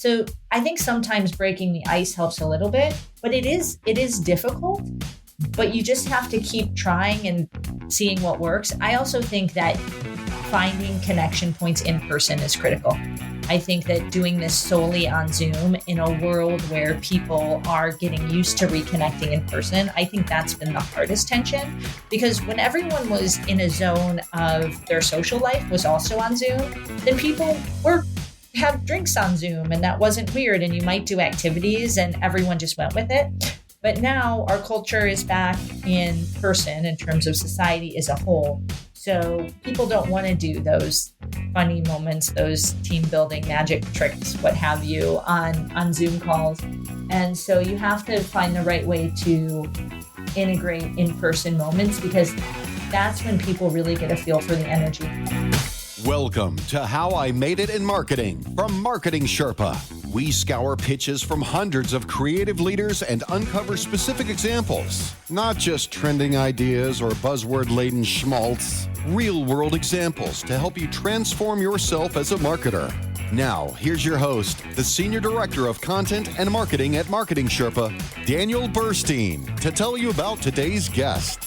So I think sometimes breaking the ice helps a little bit, but it is difficult, but you just have to keep trying and seeing what works. I also think that finding connection points in person is critical. I think that doing this solely on Zoom in a world where people are getting used to reconnecting in person, I think that's been the hardest tension, because when everyone was in a zone of their social life was also on Zoom, then people were have drinks on Zoom and that wasn't weird, and you might do activities and everyone just went with it. But now our culture is back in person in terms of society as a whole. So people don't want to do those funny moments, those team building magic tricks, what have you, on Zoom calls. And so you have to find the right way to integrate in-person moments, because that's when people really get a feel for the energy. Welcome to How I Made It in Marketing from Marketing Sherpa. We scour pitches from hundreds of creative leaders and uncover specific examples. Not just trending ideas or buzzword-laden schmaltz. Real-world examples to help you transform yourself as a marketer. Now, here's your host, the Senior Director of Content and Marketing at Marketing Sherpa, Daniel Burstein, to tell you about today's guest.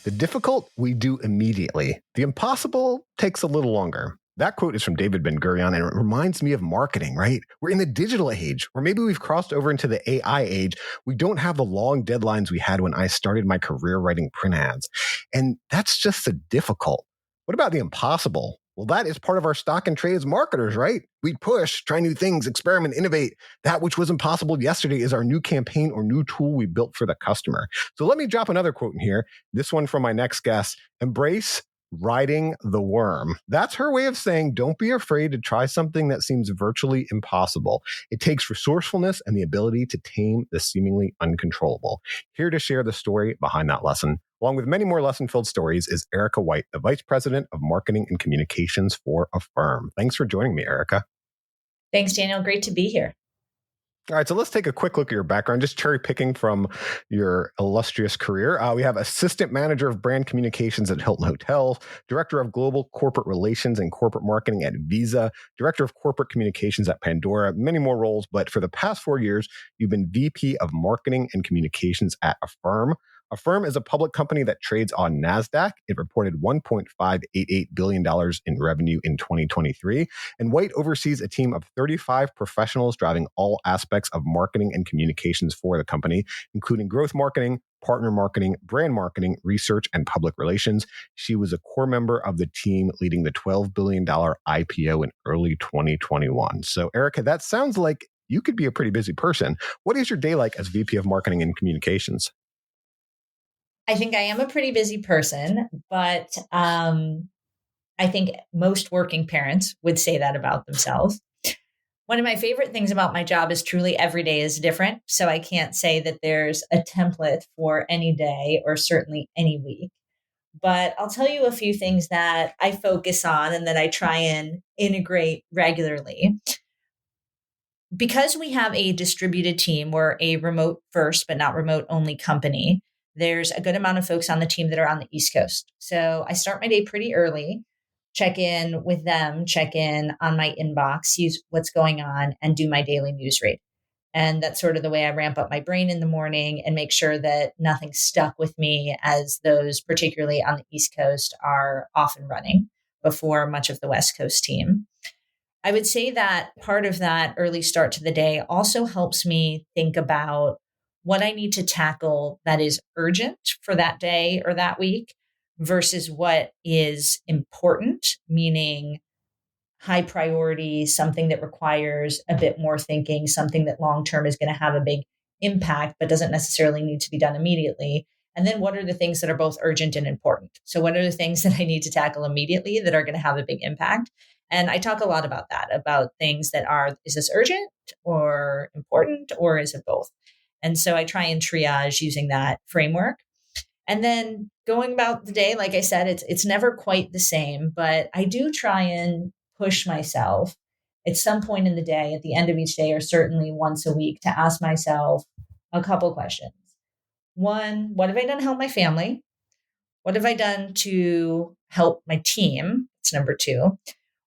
The difficult we do immediately. The impossible takes a little longer. That quote is from David Ben-Gurion, and it reminds me of marketing, right? We're in the digital age, or maybe we've crossed over into the AI age. We don't have the long deadlines we had when I started my career writing print ads. And that's just the difficult. What about the impossible? Well, that is part of our stock and trade as marketers, right? We push, try new things, experiment, innovate. That which was impossible yesterday is our new campaign or new tool we built for the customer. So let me drop another quote in here. This one from my next guest. Embrace riding the worm. That's her way of saying, don't be afraid to try something that seems virtually impossible. It takes resourcefulness and the ability to tame the seemingly uncontrollable. Here to share the story behind that lesson, along with many more lesson-filled stories, is Erica White, the Vice President of Marketing and Communications for Affirm. Thanks for joining me, Erica. Thanks, Daniel. Great to be here. All right, so let's take a quick look at your background, just cherry picking from your illustrious career. We have Assistant Manager of Brand Communications at Hilton Hotels, Director of Global Corporate Relations and Corporate Marketing at Visa, Director of Corporate Communications at Pandora, many more roles, but for the past 4 years, you've been VP of Marketing and Communications at Affirm. Affirm is a public company that trades on NASDAQ. It reported $1.588 billion in revenue in 2023. And White oversees a team of 35 professionals driving all aspects of marketing and communications for the company, including growth marketing, partner marketing, brand marketing, research, and public relations. She was a core member of the team leading the $12 billion IPO in early 2021. So, Erica, that sounds like you could be a pretty busy person. What is your day like as VP of Marketing and Communications? I think I am a pretty busy person, but I think most working parents would say that about themselves. One of my favorite things about my job is truly every day is different. So I can't say that there's a template for any day or certainly any week. But I'll tell you a few things that I focus on and that I try and integrate regularly. Because we have a distributed team, we're a remote first, but not remote only company. There's a good amount of folks on the team that are on the East Coast. So I start my day pretty early, check in with them, check in on my inbox, see what's going on, and do my daily news read. And that's sort of the way I ramp up my brain in the morning and make sure that nothing's stuck with me, as those, particularly on the East Coast, are off and running before much of the West Coast team. I would say that part of that early start to the day also helps me think about what I need to tackle that is urgent for that day or that week versus what is important, meaning high priority, something that requires a bit more thinking, something that long-term is going to have a big impact, but doesn't necessarily need to be done immediately. And then what are the things that are both urgent and important? So what are the things that I need to tackle immediately that are going to have a big impact? And I talk a lot about that, about things that are, is this urgent or important, or is it both? And so I try and triage using that framework. And then going about the day, like I said, it's never quite the same, but I do try and push myself at some point in the day, at the end of each day, or certainly once a week, to ask myself a couple questions. One, what have I done to help my family? What have I done to help my team? It's number two.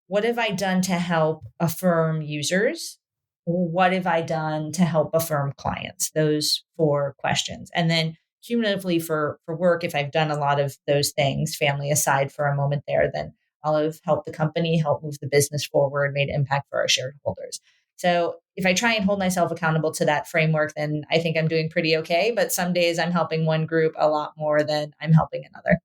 what have I done to help affirm users? What have I done to help affirm clients? Those 4 questions. And then cumulatively for work, if I've done a lot of those things, family aside for a moment there, then I'll have helped the company, help move the business forward, made impact for our shareholders. So if I try and hold myself accountable to that framework, then I think I'm doing pretty okay. But some days I'm helping one group a lot more than I'm helping another.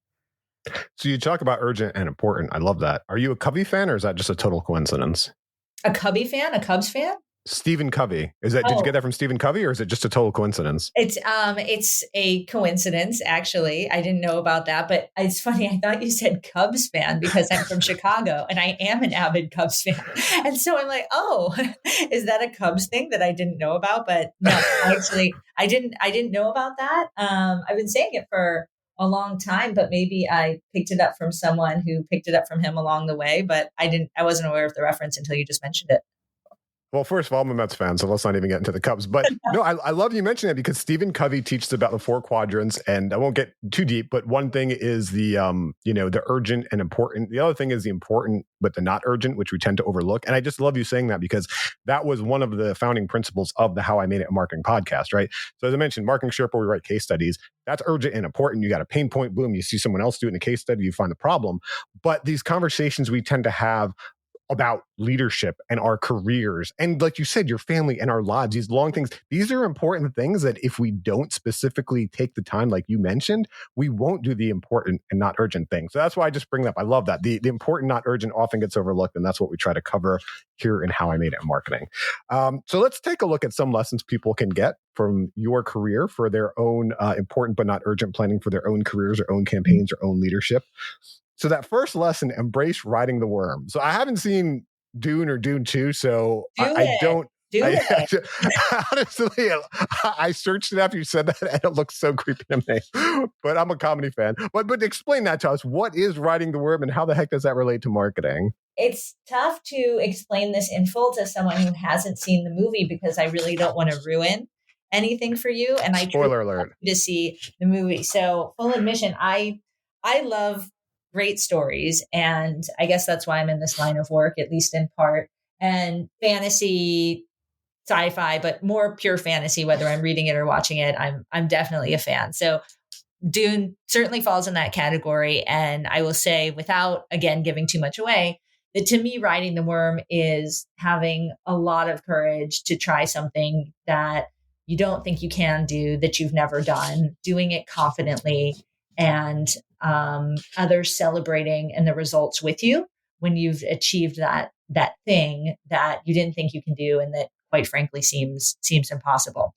So you talk about urgent and important. I love that. Are you a Covey fan, or is that just a total coincidence? A Cubby fan, a Cubs fan? Stephen Covey. Did you get that from Stephen Covey, or is it just a total coincidence? It's a coincidence, actually. I didn't know about that, but it's funny. I thought you said Cubs fan because I'm from Chicago and I am an avid Cubs fan. And so I'm like, oh, is that a Cubs thing that I didn't know about? But no, actually, I didn't know about that. I've been saying it for a long time, but maybe I picked it up from someone who picked it up from him along the way, but I wasn't aware of the reference until you just mentioned it. Well, first of all, I'm a Mets fan, so let's not even get into the Cubs. But no, I love you mentioning it because Stephen Covey teaches about the 4 quadrants, and I won't get too deep. But one thing is the the urgent and important. The other thing is the important but the not urgent, which we tend to overlook. And I just love you saying that because that was one of the founding principles of the How I Made It in Marketing podcast, right? So as I mentioned, Marketing Sherpa, we write case studies. That's urgent and important. You got a pain point, boom. You see someone else do it in a case study, you find the problem. But these conversations we tend to have about leadership and our careers. And like you said, your family and our lives, these long things, these are important things that if we don't specifically take the time, like you mentioned, we won't do the important and not urgent things. So that's why I just bring that up. I love that. The important, not urgent often gets overlooked. And that's what we try to cover here in How I Made It in Marketing. So let's take a look at some lessons people can get from your career for their own important but not urgent planning for their own careers or own campaigns or own leadership. So that first lesson, embrace riding the worm. So I haven't seen Dune or Dune 2, so I don't. Honestly, I searched it after you said that, and it looks so creepy to me. But I'm a comedy fan. But explain that to us. What is riding the worm, and how the heck does that relate to marketing? It's tough to explain this in full to someone who hasn't seen the movie because I really don't want to ruin anything for you. And I Spoiler alert. want you to see the movie. So full admission, I love great stories. And I guess that's why I'm in this line of work, at least in part. And fantasy, sci-fi, but more pure fantasy, whether I'm reading it or watching it, I'm definitely a fan. So Dune certainly falls in that category. And I will say, without again giving too much away, that to me, riding the worm is having a lot of courage to try something that you don't think you can do, that you've never done, doing it confidently, and others celebrating and the results with you when you've achieved that thing that you didn't think you can do and that quite frankly seems impossible.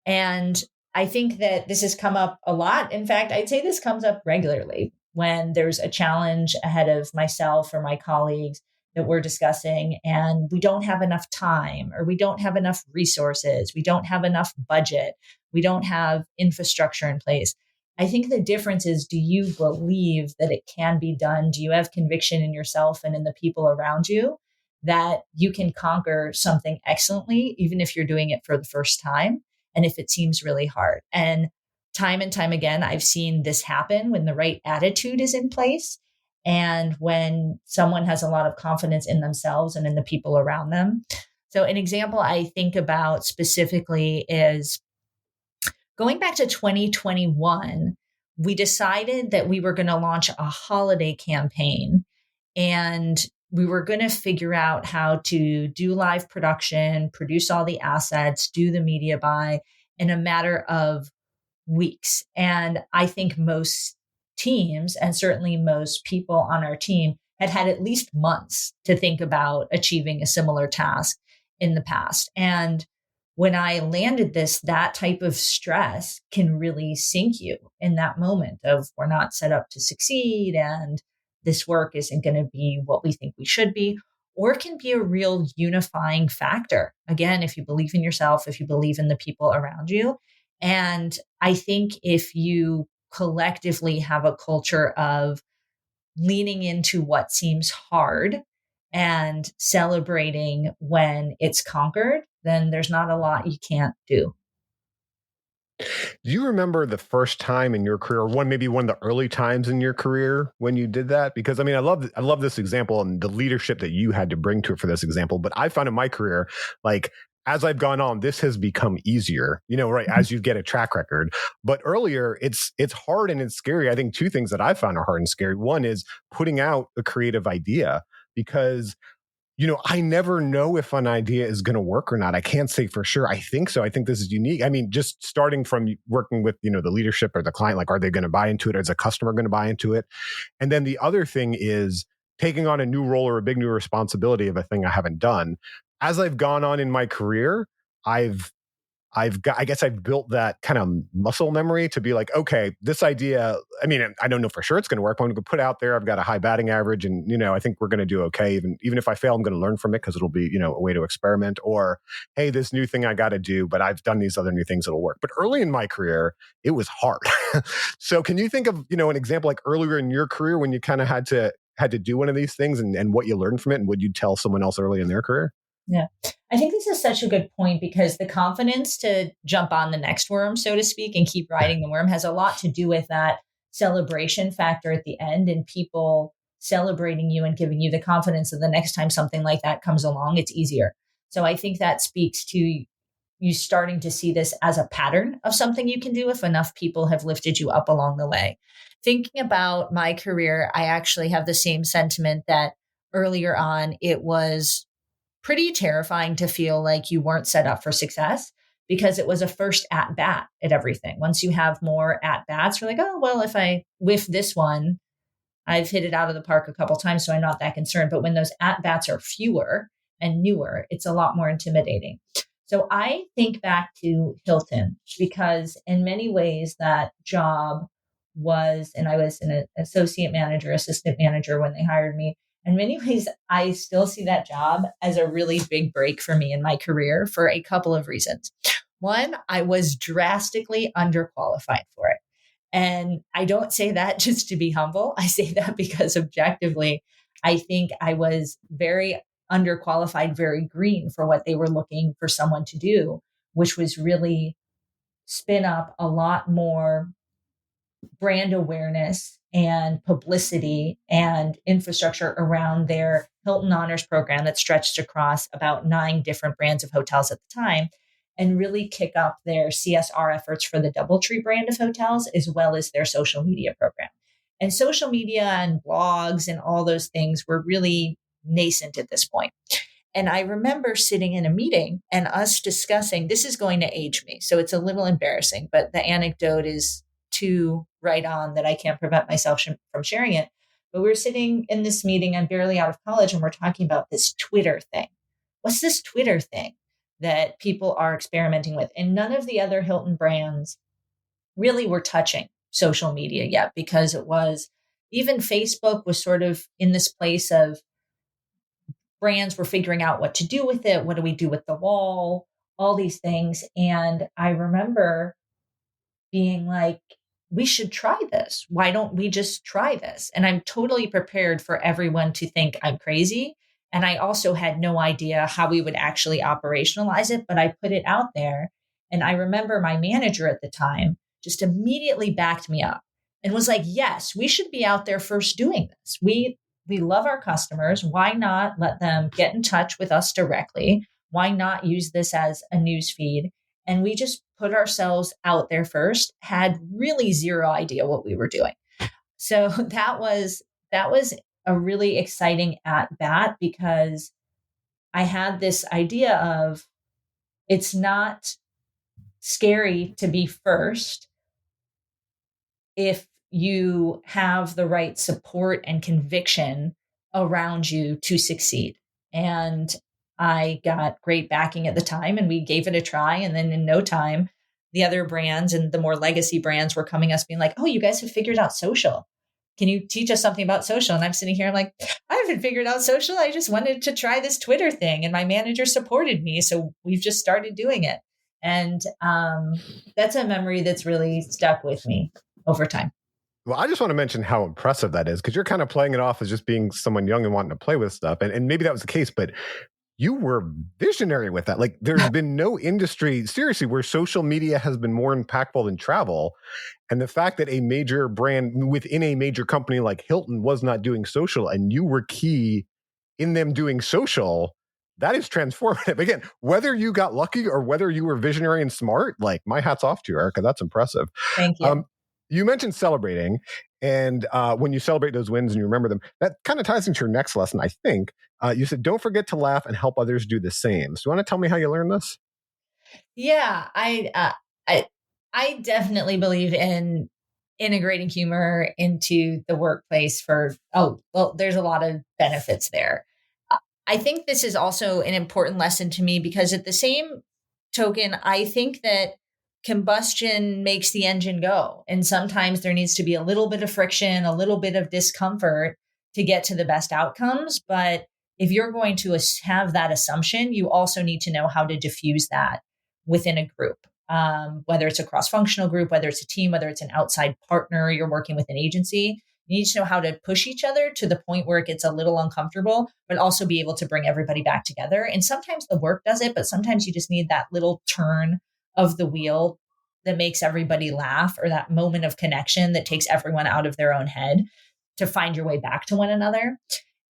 And I think that this has come up a lot. In fact, I'd say this comes up regularly when there's a challenge ahead of myself or my colleagues that we're discussing and we don't have enough time or we don't have enough resources, we don't have enough budget, we don't have infrastructure in place. I think the difference is, do you believe that it can be done? Do you have conviction in yourself and in the people around you that you can conquer something excellently, even if you're doing it for the first time and if it seems really hard? And time again, I've seen this happen when the right attitude is in place and when someone has a lot of confidence in themselves and in the people around them. So an example I think about specifically is going back to 2021, we decided that we were going to launch a holiday campaign and we were going to figure out how to do live production, produce all the assets, do the media buy in a matter of weeks. And I think most teams, and certainly most people on our team, had at least months to think about achieving a similar task in the past. And when I landed this, that type of stress can really sink you in that moment of we're not set up to succeed and this work isn't going to be what we think we should be, or it can be a real unifying factor. Again, if you believe in yourself, if you believe in the people around you. And I think if you collectively have a culture of leaning into what seems hard and celebrating when it's conquered, then there's not a lot you can't do. Do you remember the first time in your career, or maybe one of the early times in your career when you did that? Because I mean, I love this example and the leadership that you had to bring to it for this example. But I found in my career, like as I've gone on, this has become easier, right, as you get a track record. But earlier, it's hard and it's scary. I think two things that I found are hard and scary. One is putting out a creative idea because I never know if an idea is going to work or not. I can't say for sure. I think so. I think this is unique. I mean, just starting from working with, the leadership or the client, like, are they going to buy into it? Or is a customer going to buy into it? And then the other thing is taking on a new role or a big new responsibility of a thing I haven't done. As I've gone on in my career, I guess I've built that kind of muscle memory to be like, okay, this idea, I mean, I don't know for sure it's going to work, but I'm going to put it out there. I've got a high batting average and, I think we're going to do okay. Even if I fail, I'm going to learn from it because it'll be, a way to experiment. Or, hey, this new thing I got to do, but I've done these other new things that'll work. But early in my career, it was hard. So can you think of, an example like earlier in your career when you kind of had to do one of these things and what you learned from it? And would you tell someone else early in their career? Yeah. I think this is such a good point because the confidence to jump on the next worm, so to speak, and keep riding the worm has a lot to do with that celebration factor at the end and people celebrating you and giving you the confidence that the next time something like that comes along, it's easier. So I think that speaks to you starting to see this as a pattern of something you can do if enough people have lifted you up along the way. Thinking about my career, I actually have the same sentiment that earlier on, it was pretty terrifying to feel like you weren't set up for success because it was a first at bat at everything. Once you have more at bats, you're like, oh, well, if I whiff this one, I've hit it out of the park a couple times, so I'm not that concerned. But when those at bats are fewer and newer, it's a lot more intimidating. So I think back to Hilton because in many ways that job was, and I was an associate manager, assistant manager when they hired me. In many ways, I still see that job as a really big break for me in my career for a couple of reasons. One, I was drastically underqualified for it. And I don't say that just to be humble. I say that because objectively, I think I was very underqualified, very green for what they were looking for someone to do, which was really spin up a lot more brand awareness and publicity and infrastructure around their Hilton Honors program that stretched across about 9 different brands of hotels at the time and really kick up their CSR efforts for the DoubleTree brand of hotels, as well as their social media program. And social media and blogs and all those things were really nascent at this point. And I remember sitting in a meeting and us discussing, this is going to age me, so it's a little embarrassing, but the anecdote is too right on that I can't prevent myself from sharing it. But we were sitting in this meeting, I'm barely out of college, and we're talking about this Twitter thing. What's this Twitter thing that people are experimenting with? And none of the other Hilton brands really were touching social media yet because it was, even Facebook was sort of in this place of brands were figuring out what to do with it. What do we do with the wall? All these things. And I remember being like, we should try this. Why don't we just try this? And I'm totally prepared for everyone to think I'm crazy. And I also had no idea how we would actually operationalize it, but I put it out there. And I remember my manager at the time just immediately backed me up and was like, yes, we should be out there first doing this. We love our customers. Why not let them get in touch with us directly? Why not use this as a news feed? And we just put ourselves out there first, had really zero idea what we were doing. So that was a really exciting at bat because I had this idea of it's not scary to be first if you have the right support and conviction around you to succeed. And I got great backing at the time and we gave it a try. And then in no time, the other brands and the more legacy brands were coming us being like, oh, you guys have figured out social. Can you teach us something about social? And I'm sitting here like, I haven't figured out social. I just wanted to try this Twitter thing. And my manager supported me. So we've just started doing it. And that's a memory that's really stuck with me over time. Well, I just want to mention how impressive that is because you're kind of playing it off as just being someone young and wanting to play with stuff. And maybe that was the case, but you were visionary with that. Like there's been no industry, seriously, where social media has been more impactful than travel. And the fact that a major brand within a major company like Hilton was not doing social and you were key in them doing social, that is transformative. Again, whether you got lucky or whether you were visionary and smart, like my hat's off to you, Erica. That's impressive. Thank you. You mentioned celebrating, and when you celebrate those wins and you remember them, that kind of ties into your next lesson, I think. You said, don't forget to laugh and help others do the same. So you want to tell me how you learned this? Yeah, I definitely believe in integrating humor into the workplace there's a lot of benefits there. I think this is also an important lesson to me because at the same token, I think that combustion makes the engine go. And sometimes there needs to be a little bit of friction, a little bit of discomfort to get to the best outcomes. But if you're going to have that assumption, you also need to know how to diffuse that within a group, whether it's a cross-functional group, whether it's a team, whether it's an outside partner, you're working with an agency. You need to know how to push each other to the point where it gets a little uncomfortable, but also be able to bring everybody back together. And sometimes the work does it, but sometimes you just need that little turn of the wheel that makes everybody laugh, or that moment of connection that takes everyone out of their own head to find your way back to one another.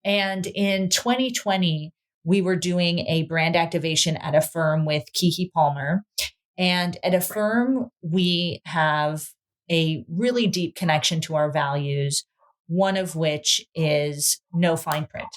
And in 2020, we were doing a brand activation at a firm with Keke Palmer. And at a firm, we have a really deep connection to our values, one of which is no fine print.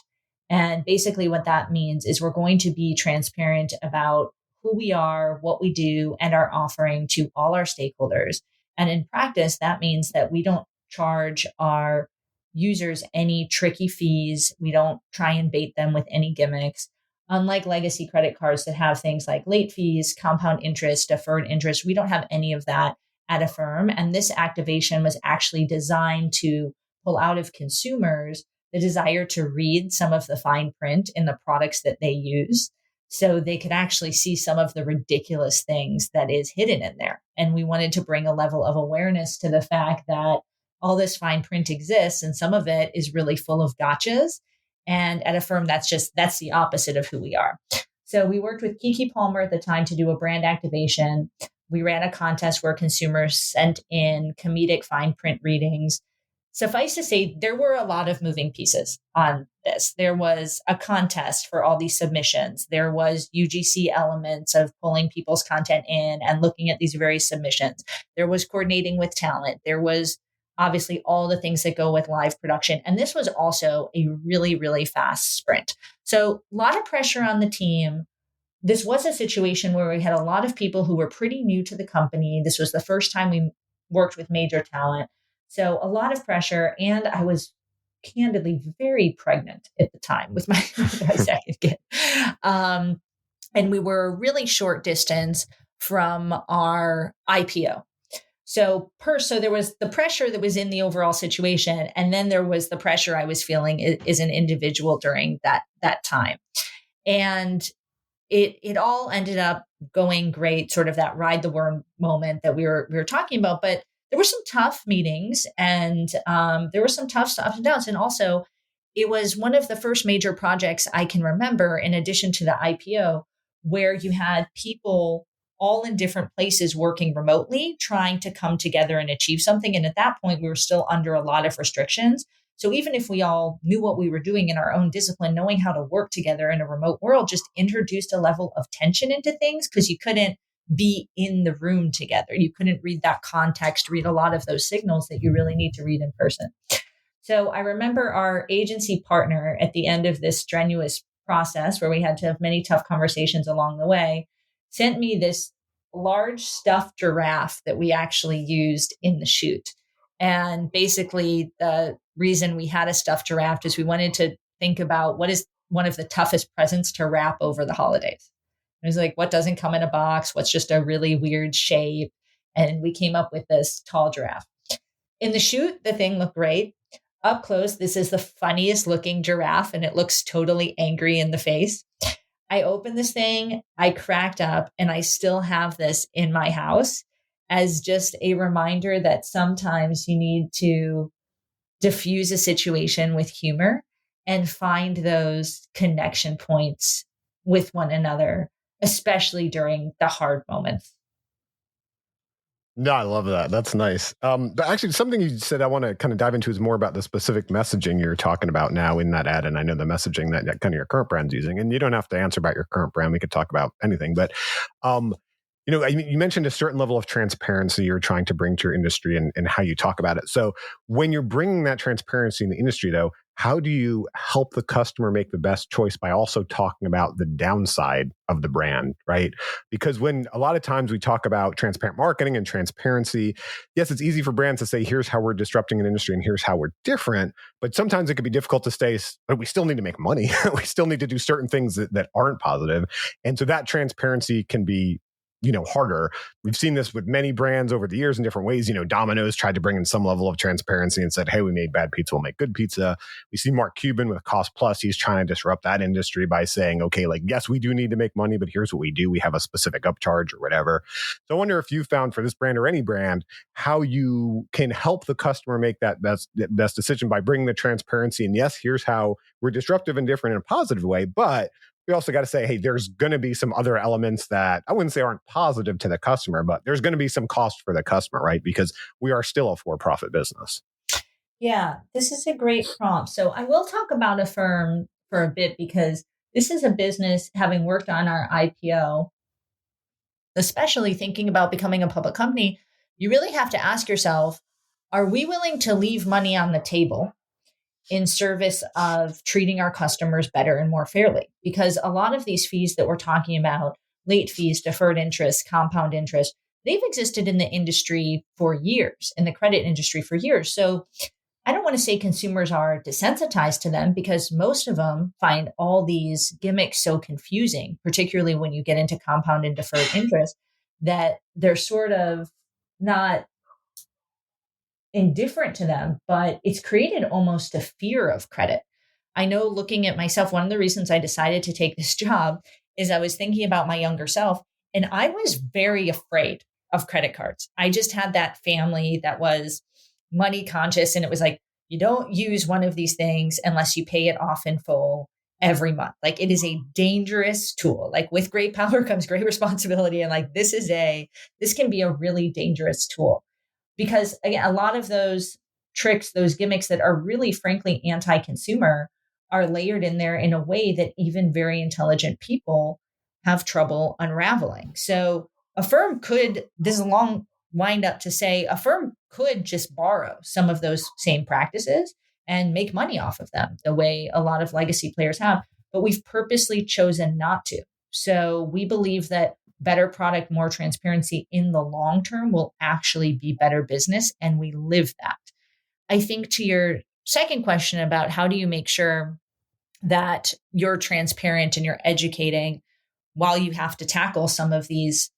And basically what that means is we're going to be transparent about who we are, what we do, and our offering to all our stakeholders. And in practice, that means that we don't charge our users any tricky fees. We don't try and bait them with any gimmicks. Unlike legacy credit cards that have things like late fees, compound interest, deferred interest, we don't have any of that at a firm. And this activation was actually designed to pull out of consumers the desire to read some of the fine print in the products that they use, so they could actually see some of the ridiculous things that is hidden in there. And we wanted to bring a level of awareness to the fact that all this fine print exists, and some of it is really full of gotchas. And at a firm, that's the opposite of who we are. So we worked with Keke Palmer at the time to do a brand activation. We ran a contest where consumers sent in comedic fine print readings. Suffice to say, there were a lot of moving pieces on this. There was a contest for all these submissions. There was UGC elements of pulling people's content in and looking at these various submissions. There was coordinating with talent. There was obviously all the things that go with live production. And this was also a really, really fast sprint. So a lot of pressure on the team. This was a situation where we had a lot of people who were pretty new to the company. This was the first time we worked with major talent. So a lot of pressure. And I was candidly very pregnant at the time with my second kid. And we were a really short distance from our IPO. So there was the pressure that was in the overall situation. And then there was the pressure I was feeling as an individual during that time. And it all ended up going great, sort of that ride the worm moment that we were talking about. But there were some tough meetings, and there were some tough ups and downs. And also, it was one of the first major projects I can remember, in addition to the IPO, where you had people all in different places working remotely, trying to come together and achieve something. And at that point, we were still under a lot of restrictions. So even if we all knew what we were doing in our own discipline, knowing how to work together in a remote world just introduced a level of tension into things, because you couldn't be in the room together. You couldn't read that context, read a lot of those signals that you really need to read in person. So I remember our agency partner at the end of this strenuous process, where we had to have many tough conversations along the way, sent me this large stuffed giraffe that we actually used in the shoot. And basically the reason we had a stuffed giraffe is we wanted to think about what is one of the toughest presents to wrap over the holidays. It was like, what doesn't come in a box? What's just a really weird shape? And we came up with this tall giraffe. In the shoot, the thing looked great. Up close, this is the funniest looking giraffe, and it looks totally angry in the face. I opened this thing, I cracked up, and I still have this in my house as just a reminder that sometimes you need to diffuse a situation with humor and find those connection points with one another, especially during the hard moments. No, I love that. That's nice. But actually, something you said I want to kind of dive into is more about the specific messaging you're talking about now in that ad. And I know the messaging that kind of your current brand's using. And you don't have to answer about your current brand. We could talk about anything. But you mentioned a certain level of transparency you're trying to bring to your industry and how you talk about it. So when you're bringing that transparency in the industry, though, how do you help the customer make the best choice by also talking about the downside of the brand, right? Because when a lot of times we talk about transparent marketing and transparency, yes, it's easy for brands to say, here's how we're disrupting an industry and here's how we're different. But sometimes it can be difficult to say, but we still need to make money. We still need to do certain things that aren't positive. And so that transparency can be harder. We've seen this with many brands over the years in different ways. Domino's tried to bring in some level of transparency and said, hey, we made bad pizza, we'll make good pizza. We see Mark Cuban with Cost Plus. He's trying to disrupt that industry by saying, okay, yes, we do need to make money, but here's what we do. We have a specific upcharge or whatever. So I wonder if you found for this brand or any brand, how you can help the customer make that best decision by bringing the transparency. And yes, here's how we're disruptive and different in a positive way, but we also got to say, hey, there's going to be some other elements that I wouldn't say aren't positive to the customer, but there's going to be some cost for the customer, right? Because we are still a for-profit business. Yeah, this is a great prompt. So I will talk about Affirm for a bit because this is a business, having worked on our IPO, especially thinking about becoming a public company, you really have to ask yourself, are we willing to leave money on the table in service of treating our customers better and more fairly? Because a lot of these fees that we're talking about, late fees, deferred interest, compound interest, they've existed in the industry for years, in the credit industry for years. So I don't want to say consumers are desensitized to them because most of them find all these gimmicks so confusing, particularly when you get into compound and deferred interest, that they're sort of not indifferent to them, but it's created almost a fear of credit. I know, looking at myself, one of the reasons I decided to take this job is I was thinking about my younger self, and I was very afraid of credit cards. I just had that family that was money conscious, and it was like, you don't use one of these things unless you pay it off in full every month. Like, it is a dangerous tool. Like, with great power comes great responsibility. And like, this can be a really dangerous tool. Because again, a lot of those tricks, those gimmicks that are really, frankly, anti-consumer are layered in there in a way that even very intelligent people have trouble unraveling. So a firm could, this is a long wind up to say, a firm could just borrow some of those same practices and make money off of them the way a lot of legacy players have. But we've purposely chosen not to. So we believe that better product, more transparency in the long term will actually be better business. And we live that. I think to your second question about how do you make sure that you're transparent and you're educating while you have to tackle some of these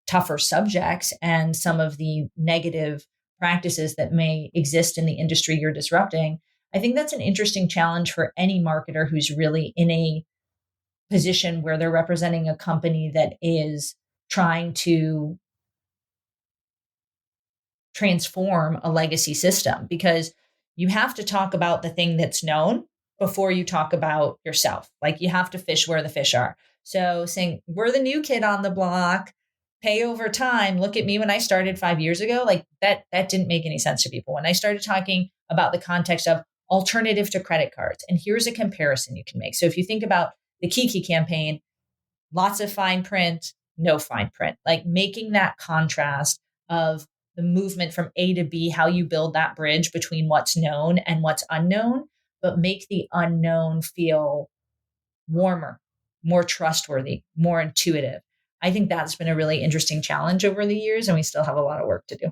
tougher subjects and some of the negative practices that may exist in the industry you're disrupting, I think that's an interesting challenge for any marketer who's really in a position where they're representing a company that is trying to transform a legacy system, because you have to talk about the thing that's known before you talk about yourself. Like, you have to fish where the fish are. So saying, we're the new kid on the block, pay over time. Look at me when I started 5 years ago. Like, that didn't make any sense to people. When I started talking about the context of alternative to credit cards, and here's a comparison you can make. So if you think about the Kiki campaign, lots of fine print, no fine print, like making that contrast of the movement from A to B, how you build that bridge between what's known and what's unknown, but make the unknown feel warmer, more trustworthy, more intuitive. I think that's been a really interesting challenge over the years, and we still have a lot of work to do.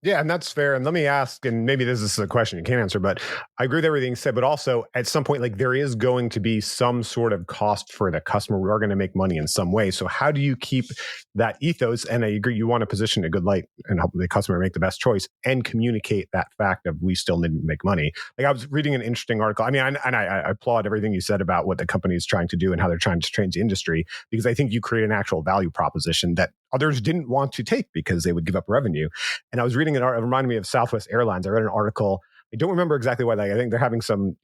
Yeah, and that's fair. And let me ask, and maybe this is a question you can't answer, but I agree with everything you said, but also at some point, like, there is going to be some sort of cost for the customer. We are going to make money in some way. So how do you keep that ethos? And I agree, you want to position a good light and help the customer make the best choice and communicate that fact of we still need to make money. Like, I was reading an interesting article. I mean, I applaud everything you said about what the company is trying to do and how they're trying to change the industry, because I think you create an actual value proposition that others didn't want to take because they would give up revenue. And I was reading it reminded me of Southwest Airlines. I read an article. I don't remember exactly why. I think they're having some,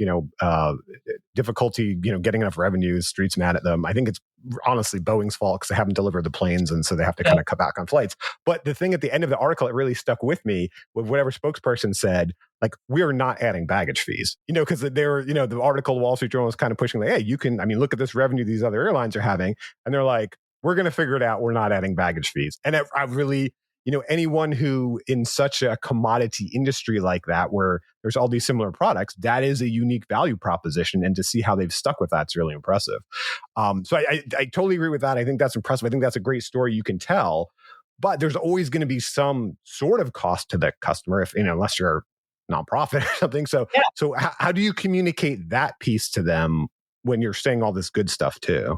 difficulty, getting enough revenues, streets mad at them. I think it's honestly Boeing's fault because they haven't delivered the planes. And so they have to kind of cut back on flights. But the thing at the end of the article, it really stuck with me with whatever spokesperson said, like, we are not adding baggage fees, because they were, the article, Wall Street Journal was kind of pushing like, hey, you can, look at this revenue these other airlines are having. And they're like, we're going to figure it out. We're not adding baggage fees. And I really, anyone who in such a commodity industry like that, where there's all these similar products, that is a unique value proposition. And to see how they've stuck with that's really impressive. So I totally agree with that. I think that's impressive. I think that's a great story you can tell. But there's always going to be some sort of cost to the customer, if unless you're a nonprofit or something. So, so how do you communicate that piece to them when you're saying all this good stuff too?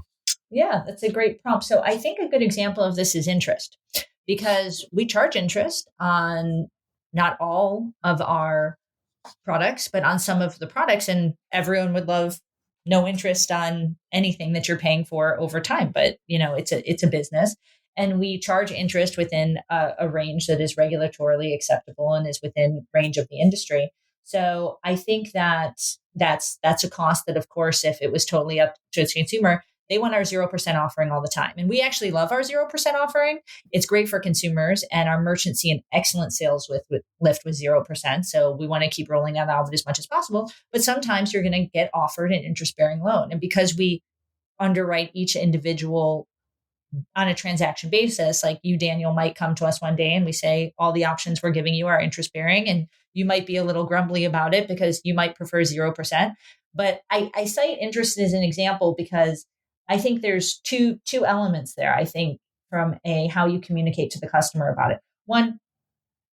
Yeah, that's a great prompt. So I think a good example of this is interest, because we charge interest on not all of our products, but on some of the products, and everyone would love no interest on anything that you're paying for over time. But it's a business, and we charge interest within a range that is regulatorily acceptable and is within range of the industry. So I think that that's a cost that, of course, if it was totally up to its consumer, they want our 0% offering all the time. And we actually love our 0% offering. It's great for consumers, and our merchants see an excellent sales lift with 0%. So we want to keep rolling that out as much as possible. But sometimes you're going to get offered an interest-bearing loan. And because we underwrite each individual on a transaction basis, like you, Daniel, might come to us one day and we say, all the options we're giving you are interest-bearing. And you might be a little grumbly about it because you might prefer 0%. But I cite interest as an example because I think there's two elements there. I think from how you communicate to the customer about it. One,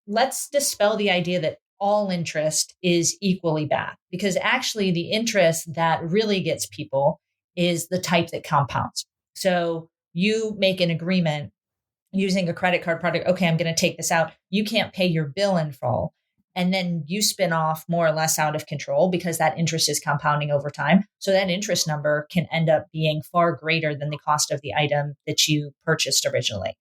let's dispel the idea that all interest is equally bad, because actually the interest that really gets people is the type that compounds. So you make an agreement using a credit card product. Okay, I'm going to take this out. You can't pay your bill in full. And then you spin off more or less out of control because that interest is compounding over time. So that interest number can end up being far greater than the cost of the item that you purchased originally.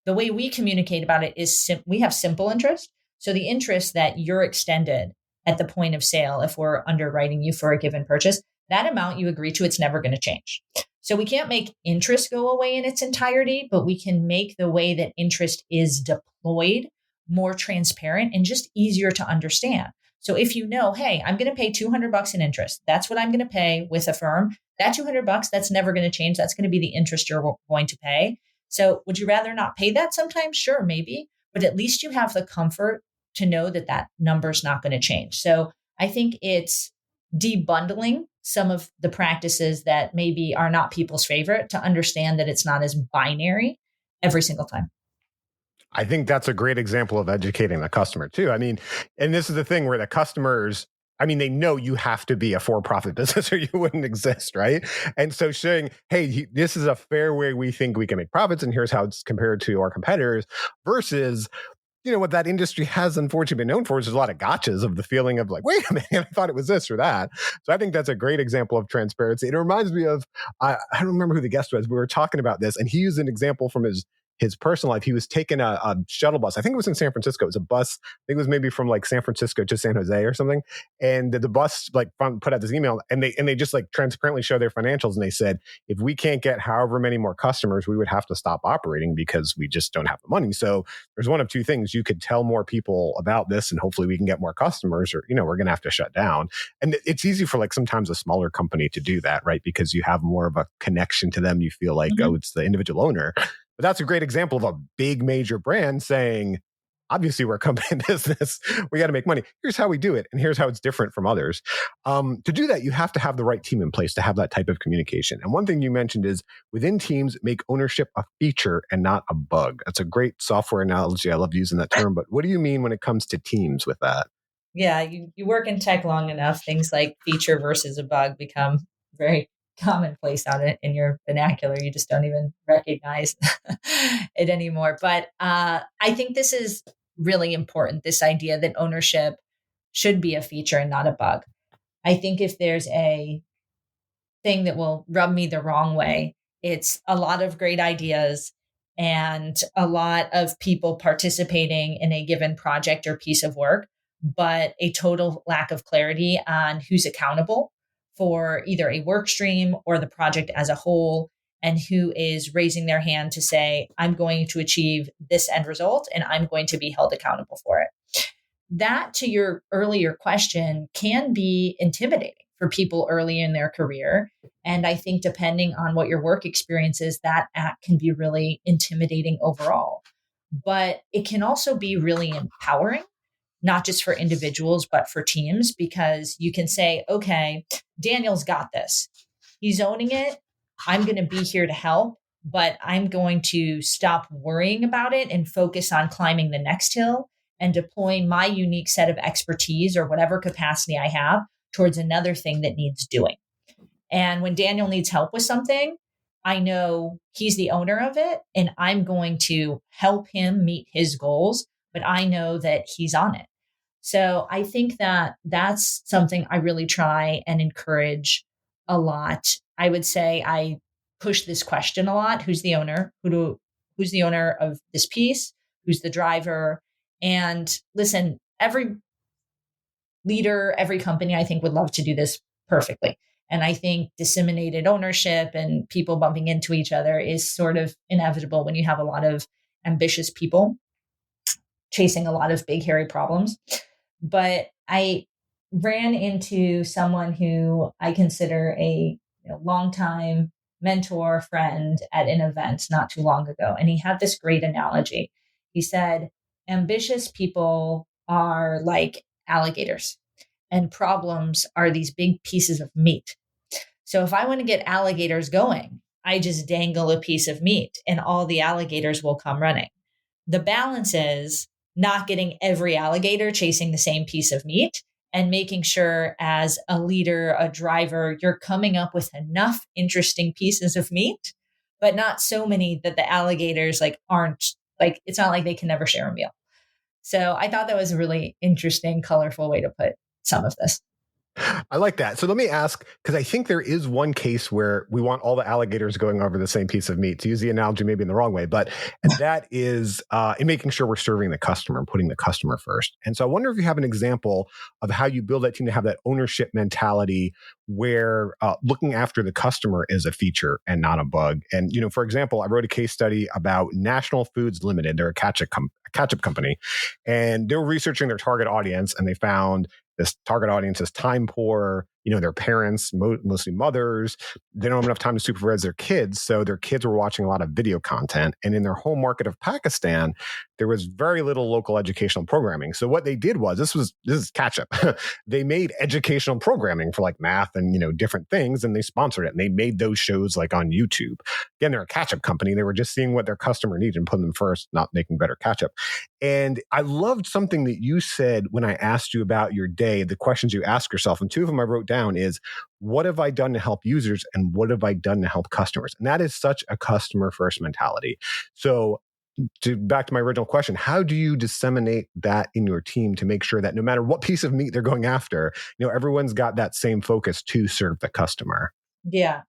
The way we communicate about it is we have simple interest. So the interest that you're extended at the point of sale, if we're underwriting you for a given purchase, that amount you agree to, it's never going to change. So we can't make interest go away in its entirety, but we can make the way that interest is deployed more transparent and just easier to understand. So if hey, I'm going to pay $200 in interest. That's what I'm going to pay with a firm. That $200, that's never going to change. That's going to be the interest you're going to pay. So would you rather not pay that sometimes? Sure, maybe. But at least you have the comfort to know that that number's not going to change. So I think it's debundling some of the practices that maybe are not people's favorite to understand that it's not as binary every single time. I think that's a great example of educating the customer too. And this is the thing where the customers, they know you have to be a for-profit business or you wouldn't exist, right? And so saying, hey, this is a fair way we think we can make profits, and here's how it's compared to our competitors, versus, what that industry has unfortunately been known for is there's a lot of gotchas of the feeling of like, wait a minute, I thought it was this or that. So I think that's a great example of transparency. It reminds me of, I don't remember who the guest was. We were talking about this, and he used an example from his personal life. He was taking a shuttle bus. I think it was in San Francisco. It was a bus. I think it was maybe from like San Francisco to San Jose or something. And the bus put out this email, and they just like transparently show their financials. And they said, if we can't get however many more customers, we would have to stop operating because we just don't have the money. So there's one of two things. You could tell more people about this and hopefully we can get more customers, or, we're going to have to shut down. And it's easy for like sometimes a smaller company to do that, right? Because you have more of a connection to them. You feel like, oh, it's the individual owner. But that's a great example of a big major brand saying, obviously, we're a company business. We got to make money. Here's how we do it. And here's how it's different from others. To do that, you have to have the right team in place to have that type of communication. And one thing you mentioned is within teams, make ownership a feature and not a bug. That's a great software analogy. I love using that term. But what do you mean when it comes to teams with that? Yeah, you work in tech long enough, things like feature versus a bug become very commonplace out in your vernacular. You just don't even recognize it anymore. But I think this is really important, this idea that ownership should be a feature and not a bug. I think if there's a thing that will rub me the wrong way, it's a lot of great ideas and a lot of people participating in a given project or piece of work, but a total lack of clarity on who's accountable for either a work stream or the project as a whole, and who is raising their hand to say, I'm going to achieve this end result and I'm going to be held accountable for it. That, to your earlier question, can be intimidating for people early in their career. And I think depending on what your work experience is, that act can be really intimidating overall. But it can also be really empowering, not just for individuals, but for teams, because you can say, okay, Daniel's got this. He's owning it. I'm going to be here to help, but I'm going to stop worrying about it and focus on climbing the next hill and deploying my unique set of expertise or whatever capacity I have towards another thing that needs doing. And when Daniel needs help with something, I know he's the owner of it and I'm going to help him meet his goals, but I know that he's on it. So I think that that's something I really try and encourage a lot. I would say I push this question a lot. Who's the owner? Who's the owner of this piece? Who's the driver? And listen, every leader, every company, I think would love to do this perfectly. And I think disseminated ownership and people bumping into each other is sort of inevitable when you have a lot of ambitious people chasing a lot of big, hairy problems. But I ran into someone who I consider a longtime mentor, friend at an event not too long ago. And he had this great analogy. He said, ambitious people are like alligators and problems are these big pieces of meat. So if I want to get alligators going, I just dangle a piece of meat and all the alligators will come running. The balance is not getting every alligator chasing the same piece of meat and making sure as a leader, a driver, you're coming up with enough interesting pieces of meat, but not so many that the alligators aren't it's not like they can never share a meal. So I thought that was a really interesting, colorful way to put some of this. I like that. So let me ask, because I think there is one case where we want all the alligators going over the same piece of meat, to use the analogy maybe in the wrong way, but that is in making sure we're serving the customer and putting the customer first. And so I wonder if you have an example of how you build that team to have that ownership mentality where looking after the customer is a feature and not a bug. And, for example, I wrote a case study about National Foods Limited. They're a ketchup company, and they were researching their target audience, and they found this target audience is time poor. Their parents, mostly mothers, they don't have enough time to supervise their kids. So their kids were watching a lot of video content. And in their home market of Pakistan, there was very little local educational programming. So what they did was, this is catch up. They made educational programming for math and, different things, and they sponsored it. And they made those shows on YouTube. Again, they're a catch up company. They were just seeing what their customer needed and putting them first, not making better catch up. And I loved something that you said when I asked you about your day, the questions you ask yourself. And two of them I wrote down is, what have I done to help users and what have I done to help customers? And that is such a customer first mentality. So back to my original question, how do you disseminate that in your team to make sure that no matter what piece of meat they're going after, everyone's got that same focus to serve the customer? Yeah.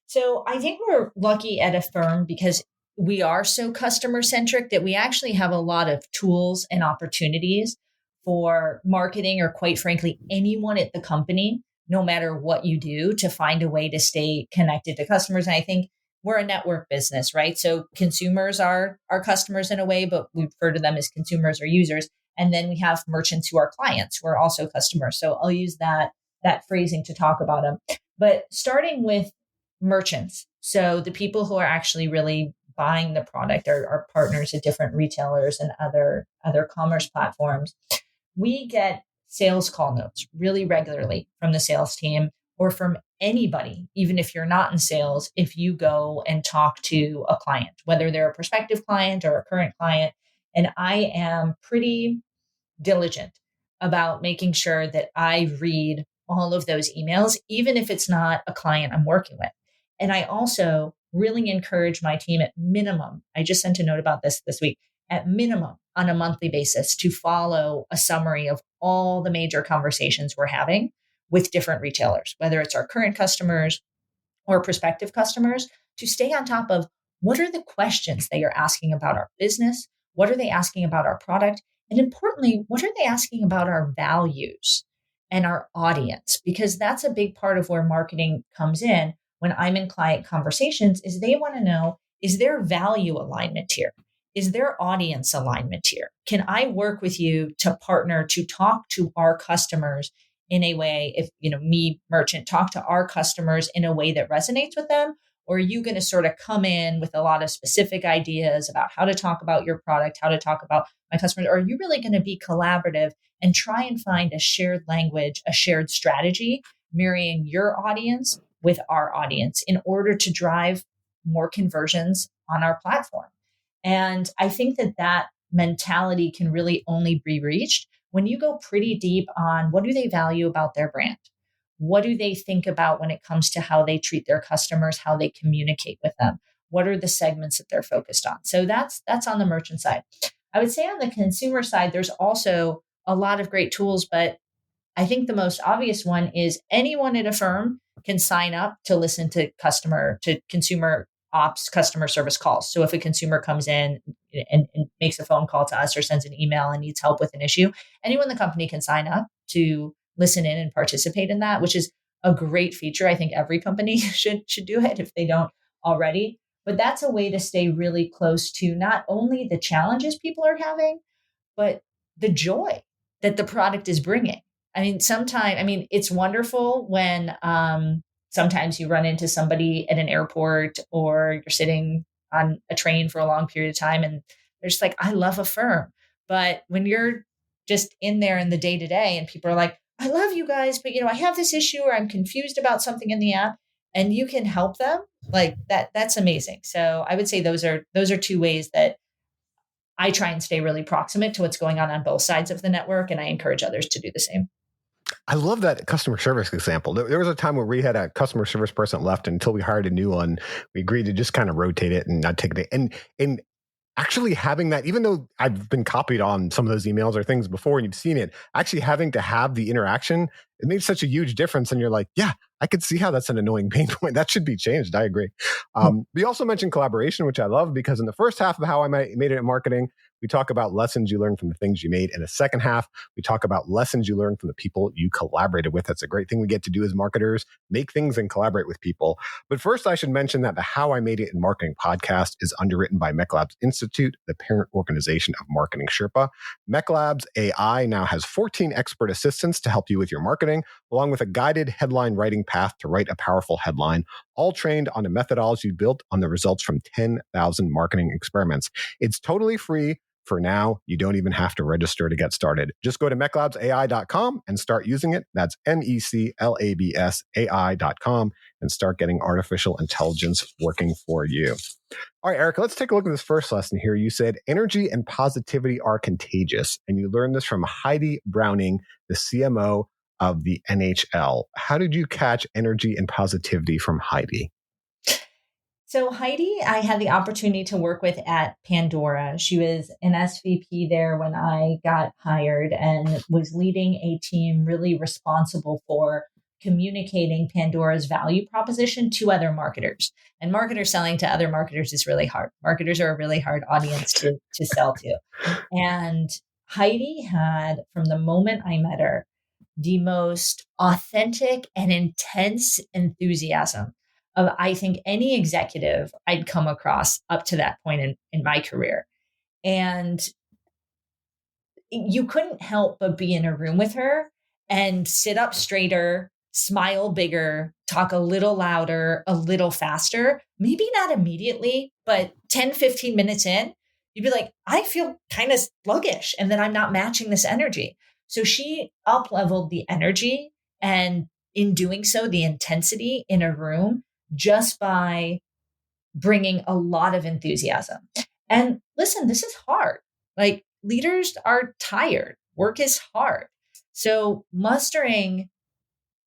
So I think we're lucky at a firm because we are so customer centric that we actually have a lot of tools and opportunities for marketing, or quite frankly, anyone at the company, no matter what you do, to find a way to stay connected to customers. And I think we're a network business, right? So consumers are our customers in a way, but we refer to them as consumers or users. And then we have merchants who are clients who are also customers. So I'll use that phrasing to talk about them. But starting with merchants, so the people who are actually really buying the product are partners at different retailers and other commerce platforms. We get sales call notes really regularly from the sales team or from anybody, even if you're not in sales, if you go and talk to a client, whether they're a prospective client or a current client. And I am pretty diligent about making sure that I read all of those emails, even if it's not a client I'm working with. And I also really encourage my team at minimum, I just sent a note about this week, at minimum on a monthly basis to follow a summary of all the major conversations we're having with different retailers, whether it's our current customers or prospective customers, to stay on top of what are the questions they are asking about our business, what are they asking about our product, and importantly, what are they asking about our values? and our audience, because that's a big part of where marketing comes in when I'm in client conversations, is they want to know, is there value alignment here? Is there audience alignment here? Can I work with you to partner to talk to our customers in a way, if, me, merchant, talk to our customers in a way that resonates with them? Or are you going to sort of come in with a lot of specific ideas about how to talk about your product, how to talk about my customers? Or are you really going to be collaborative and try and find a shared language, a shared strategy, marrying your audience with our audience in order to drive more conversions on our platform? And I think that mentality can really only be reached when you go pretty deep on what do they value about their brand? What do they think about when it comes to how they treat their customers, how they communicate with them? What are the segments that they're focused on? So that's on the merchant side. I would say on the consumer side, there's also a lot of great tools, but I think the most obvious one is anyone at a firm can sign up to listen to consumer ops customer service calls. So if a consumer comes in and makes a phone call to us or sends an email and needs help with an issue, anyone in the company can sign up to listen in and participate in that, which is a great feature. I think every company should do it if they don't already. But that's a way to stay really close to not only the challenges people are having, but the joy that the product is bringing. It's wonderful when sometimes you run into somebody at an airport or you're sitting on a train for a long period of time and they're just like, I love Affirm. But when you're just in there in the day to day and people are like, I love you guys, but I have this issue or I'm confused about something in the app and you can help them, like that's amazing. So I would say those are two ways that I try and stay really proximate to what's going on both sides of the network. And I encourage others to do the same. I love that customer service example. There was a time where we had a customer service person left until we hired a new one. We agreed to just kind of rotate it and not take it. And actually having that, even though I've been copied on some of those emails or things before and you've seen it, actually having to have the interaction, it made such a huge difference. And you're like, yeah, I could see how that's an annoying pain point. That should be changed. I agree. We also mentioned collaboration, which I love because in the first half of How I Made It in Marketing, we talk about lessons you learned from the things you made. In the second half, we talk about lessons you learned from the people you collaborated with. That's a great thing we get to do as marketers, make things and collaborate with people. But first, I should mention that the How I Made It in Marketing podcast is underwritten by MechLabs Institute, the parent organization of Marketing Sherpa. MechLabs AI now has 14 expert assistants to help you with your marketing, along with a guided headline writing path to write a powerful headline, all trained on a methodology built on the results from 10,000 marketing experiments. It's totally free. For now, you don't even have to register to get started. Just go to mechlabsai.com and start using it. That's MECLABSAI.com and start getting artificial intelligence working for you. All right, Erica, let's take a look at this first lesson here. You said energy and positivity are contagious, and you learned this from Heidi Browning, the CMO of the NHL. How did you catch energy and positivity from Heidi? So Heidi, I had the opportunity to work with at Pandora. She was an SVP there when I got hired and was leading a team really responsible for communicating Pandora's value proposition to other marketers. And marketers selling to other marketers is really hard. Marketers are a really hard audience to sell to. And Heidi had, from the moment I met her, the most authentic and intense enthusiasm of, I think, any executive I'd come across up to that point in my career. And you couldn't help but be in a room with her and sit up straighter, smile bigger, talk a little louder, a little faster, maybe not immediately, but 10, 15 minutes in, you'd be like, I feel kind of sluggish and then I'm not matching this energy. So she up-leveled the energy and in doing so, the intensity in a room just by bringing a lot of enthusiasm. And listen, this is hard. Like, leaders are tired. Work is hard. So mustering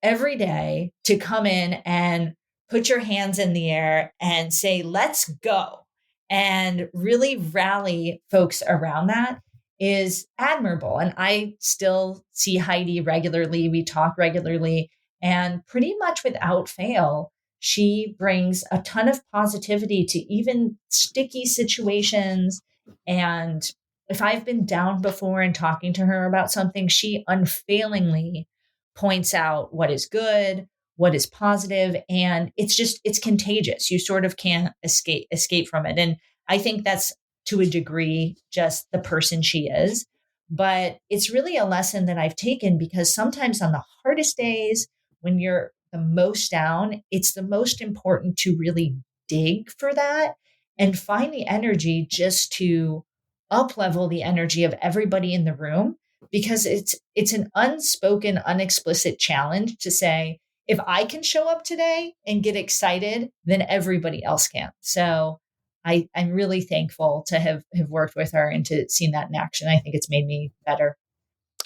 every day to come in and put your hands in the air and say, let's go, and really rally folks around that is admirable. And I still see Heidi regularly. We talk regularly, and pretty much without fail, she brings a ton of positivity to even sticky situations. And if I've been down before and talking to her about something, she unfailingly points out what is good, what is positive, and it's contagious. You sort of can't escape from it. And I think that's to a degree just the person she is. But it's really a lesson that I've taken because sometimes on the hardest days, when you're the most down, it's the most important to really dig for that and find the energy just to up level the energy of everybody in the room, because it's an unspoken, unexplicit challenge to say, if I can show up today and get excited, then everybody else can. So I'm really thankful to have worked with her and to seen that in action. I think it's made me better.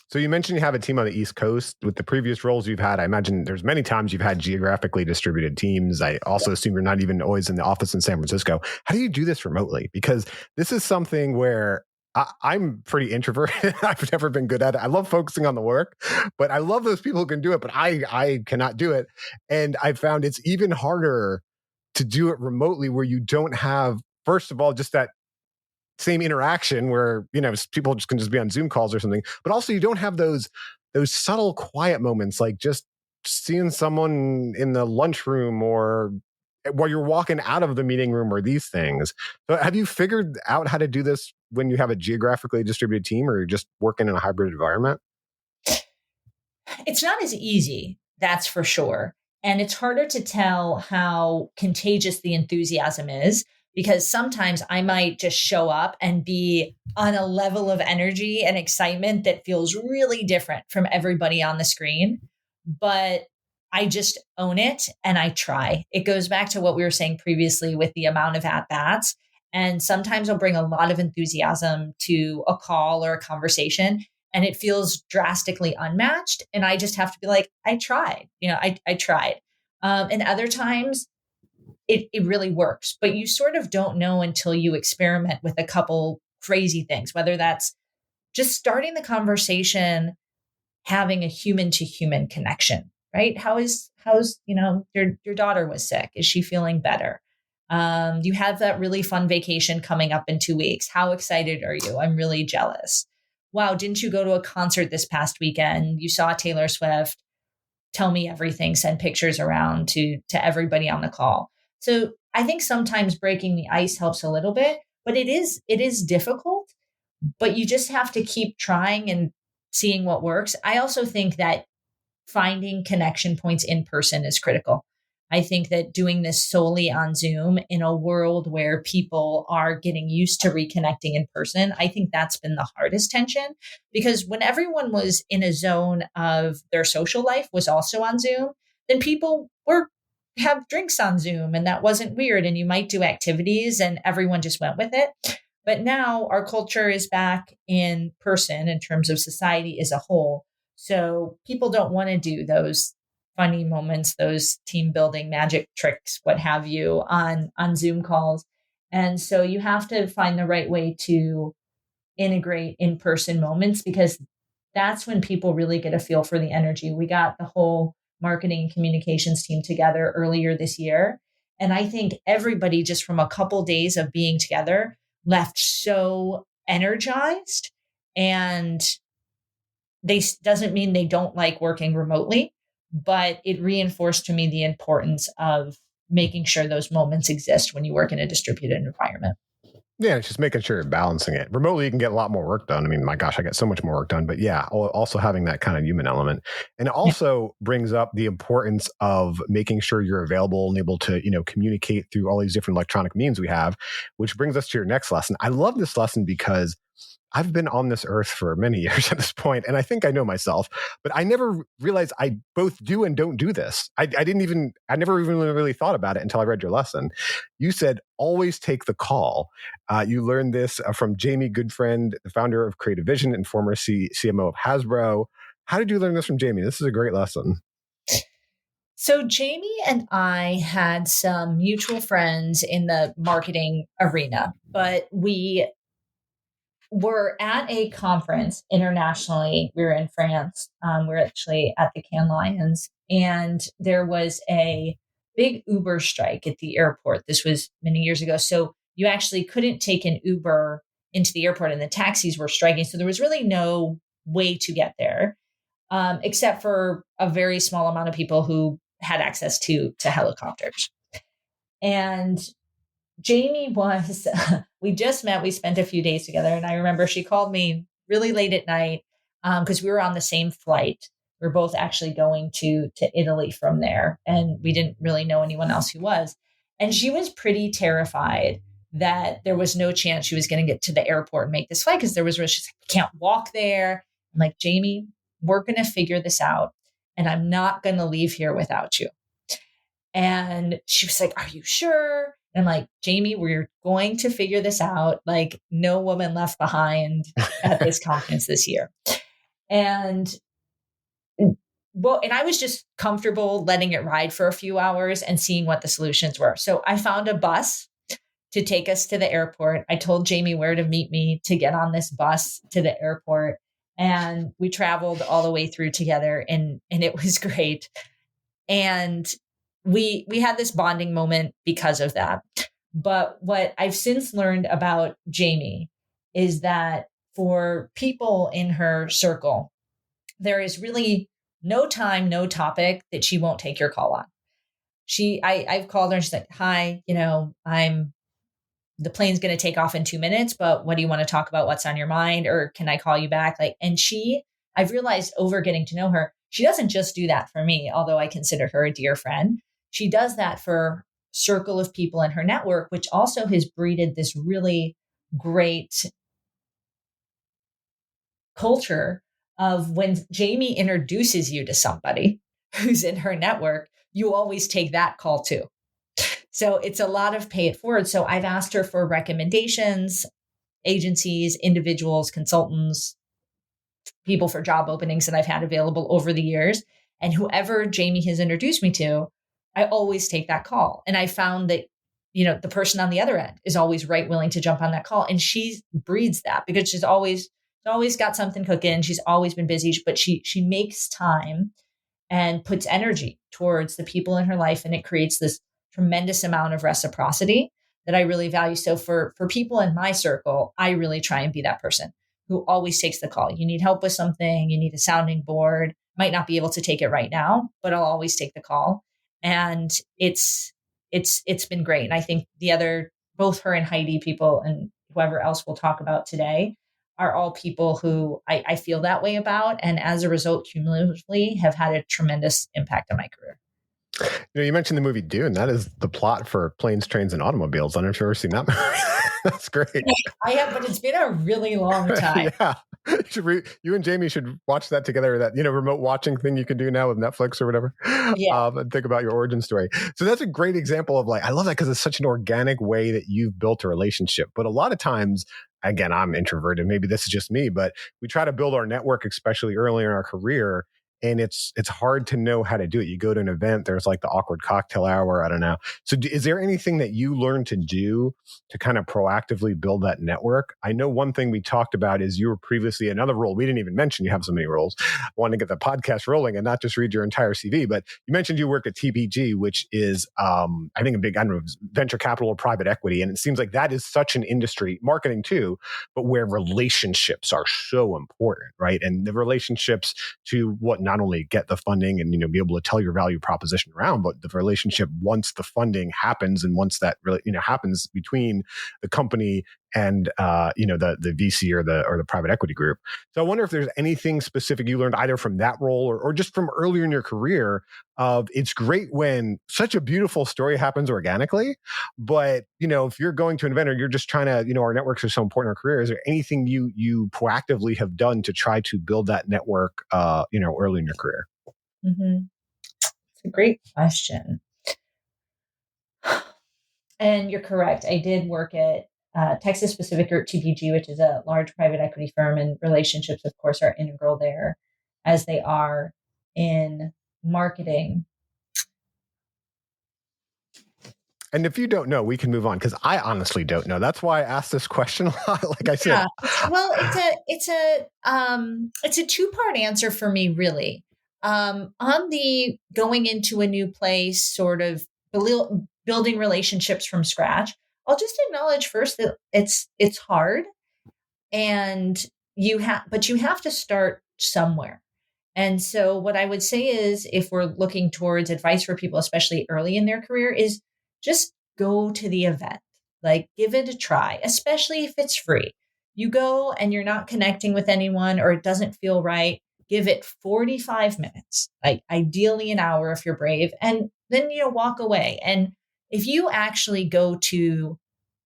So you mentioned you have a team on the East Coast. With the previous roles you've had, I imagine there's many times you've had geographically distributed teams. I also assume you're not even always in the office in San Francisco. How do you do this remotely? Because this is something where I'm pretty introverted. I've never been good at it. I love focusing on the work, but I love those people who can do it, but I cannot do it. And I found it's even harder to do it remotely where you don't have, first of all, just that same interaction where, people just can just be on Zoom calls or something, but also you don't have those subtle quiet moments, like just seeing someone in the lunchroom or while you're walking out of the meeting room or these things. So have you figured out how to do this when you have a geographically distributed team or you're just working in a hybrid environment? It's not as easy, that's for sure. And it's harder to tell how contagious the enthusiasm is, because sometimes I might just show up and be on a level of energy and excitement that feels really different from everybody on the screen. But I just own it and I try. It goes back to what we were saying previously with the amount of at-bats. And sometimes I'll bring a lot of enthusiasm to a call or a conversation, and it feels drastically unmatched. And I just have to be like, I tried, I tried. And other times it really works, but you sort of don't know until you experiment with a couple crazy things, whether that's just starting the conversation, having a human to human connection, right? How's, your daughter was sick. Is she feeling better? You have that really fun vacation coming up in 2 weeks. How excited are you? I'm really jealous. Wow, didn't you go to a concert this past weekend? You saw Taylor Swift. Tell me everything. Send pictures around to everybody on the call. So I think sometimes breaking the ice helps a little bit, but it is difficult, but you just have to keep trying and seeing what works. I also think that finding connection points in person is critical. I think that doing this solely on Zoom in a world where people are getting used to reconnecting in person, I think that's been the hardest tension, because when everyone was in a zone of their social life was also on Zoom, then people were have drinks on Zoom and that wasn't weird. And you might do activities and everyone just went with it. But now our culture is back in person in terms of society as a whole. So people don't want to do those funny moments, those team building magic tricks, what have you, on Zoom calls. And so you have to find the right way to integrate in-person moments, because that's when people really get a feel for the energy. We got the whole marketing and communications team together earlier this year. And I think everybody, just from a couple days of being together, left so energized. And doesn't mean they don't like working remotely, but it reinforced to me the importance of making sure those moments exist when you work in a distributed environment. Yeah, it's just making sure you're balancing it. Remotely, you can get a lot more work done. I mean, my gosh, I get so much more work done. But yeah, also having that kind of human element. And it also brings up the importance of making sure you're available and able to, communicate through all these different electronic means we have, which brings us to your next lesson. I love this lesson because I've been on this earth for many years at this point, and I think I know myself, but I never realized I both do and don't do this. I never even really thought about it until I read your lesson. You said, always take the call. You learned this from Jamie Goodfriend, the founder of Creative Vision and former CMO of Hasbro. How did you learn this from Jamie? This is a great lesson. So Jamie and I had some mutual friends in the marketing arena, but we were at a conference internationally. We were in France. We were actually at the Cannes Lions, and there was a big Uber strike at the airport. This was many years ago. So you actually couldn't take an Uber into the airport, and the taxis were striking. So there was really no way to get there. except for a very small amount of people who had access to helicopters. And Jamie was, we just met, we spent a few days together. And I remember she called me really late at night because we were on the same flight. We were both actually going to Italy from there. And we didn't really know anyone else who was. And she was pretty terrified that there was no chance she was going to get to the airport and make this flight because there was, she's like, we can't walk there. I'm like, Jamie, we're going to figure this out. And I'm not going to leave here without you. And she was like, are you sure? And I'm like, Jamie, we're going to figure this out. Like, no woman left behind at this conference this year. And well, and I was just comfortable letting it ride for a few hours and seeing what the solutions were. So I found a bus to take us to the airport. I told Jamie where to meet me to get on this bus to the airport. And we traveled all the way through together, and it was great. And we had this bonding moment because of that. But what I've since learned about Jamie is that for people in her circle, there is really no time, no topic that she won't take your call on. I've called her and she's like, hi, the plane's going to take off in 2 minutes, but what do you want to talk about? What's on your mind? Or can I call you back? I've realized over getting to know her, she doesn't just do that for me, although I consider her a dear friend. She does that for circle of people in her network, which also has breeded this really great culture of when Jamie introduces you to somebody who's in her network, you always take that call too. So it's a lot of pay it forward. So I've asked her for recommendations, agencies, individuals, consultants, people for job openings that I've had available over the years. And whoever Jamie has introduced me to, I always take that call. And I found that, the person on the other end is always willing to jump on that call. And she breeds that because she's always got something cooking. She's always been busy, but she makes time and puts energy towards the people in her life. And it creates this tremendous amount of reciprocity that I really value. So for people in my circle, I really try and be that person who always takes the call. You need help with something, you need a sounding board, might not be able to take it right now, but I'll always take the call. And it's been great. And I think both her and Heidi, people and whoever else we'll talk about today, are all people who I feel that way about. And as a result, cumulatively have had a tremendous impact on my career. You mentioned the movie Dune. That is the plot for Planes, Trains, and Automobiles. I don't know if you've ever seen that movie. That's great. I have, but it's been a really long time. Yeah. You and Jamie should watch that together. That, remote watching thing you can do now with Netflix or whatever. Yeah. And think about your origin story. So that's a great example of I love that because it's such an organic way that you've built a relationship. But a lot of times, again, I'm introverted. Maybe this is just me, but we try to build our network, especially early in our career. And it's hard to know how to do it. You go to an event, there's the awkward cocktail hour. I don't know. So is there anything that you learned to do to kind of proactively build that network? I know one thing we talked about is you were previously another role. We didn't even mention you have so many roles. I wanted to get the podcast rolling and not just read your entire CV, but you mentioned you work at TPG, which is, I think, a big, venture capital or private equity. And it seems like that is such an industry, marketing too, but where relationships are so important, right? And the relationships to not only get the funding and be able to tell your value proposition around, but the relationship once the funding happens and once that really happens between the company and the VC or the private equity group. So I wonder if there's anything specific you learned either from that role or just from earlier in your career of it's great when such a beautiful story happens organically, but if you're going to an event or you're just trying to, our networks are so important in our career, is there anything you proactively have done to try to build that network early in your career? Mm-hmm. It's a great question. And you're correct. I did work at Texas Pacific Group, TPG, which is a large private equity firm, and relationships, of course, are integral there as they are in marketing. And if you don't know, we can move on because I honestly don't know. That's why I asked this question a lot. Like I said, well, it's a two-part answer for me, really. On the going into a new place, sort of building relationships from scratch, I'll just acknowledge first that it's hard, and you have to start somewhere. And so what I would say is, if we're looking towards advice for people, especially early in their career, is just go to the event, like give it a try, especially if it's free. You go and you're not connecting with anyone or it doesn't feel right. Give it 45 minutes, like ideally an hour if you're brave, and then, walk away. And if you actually go to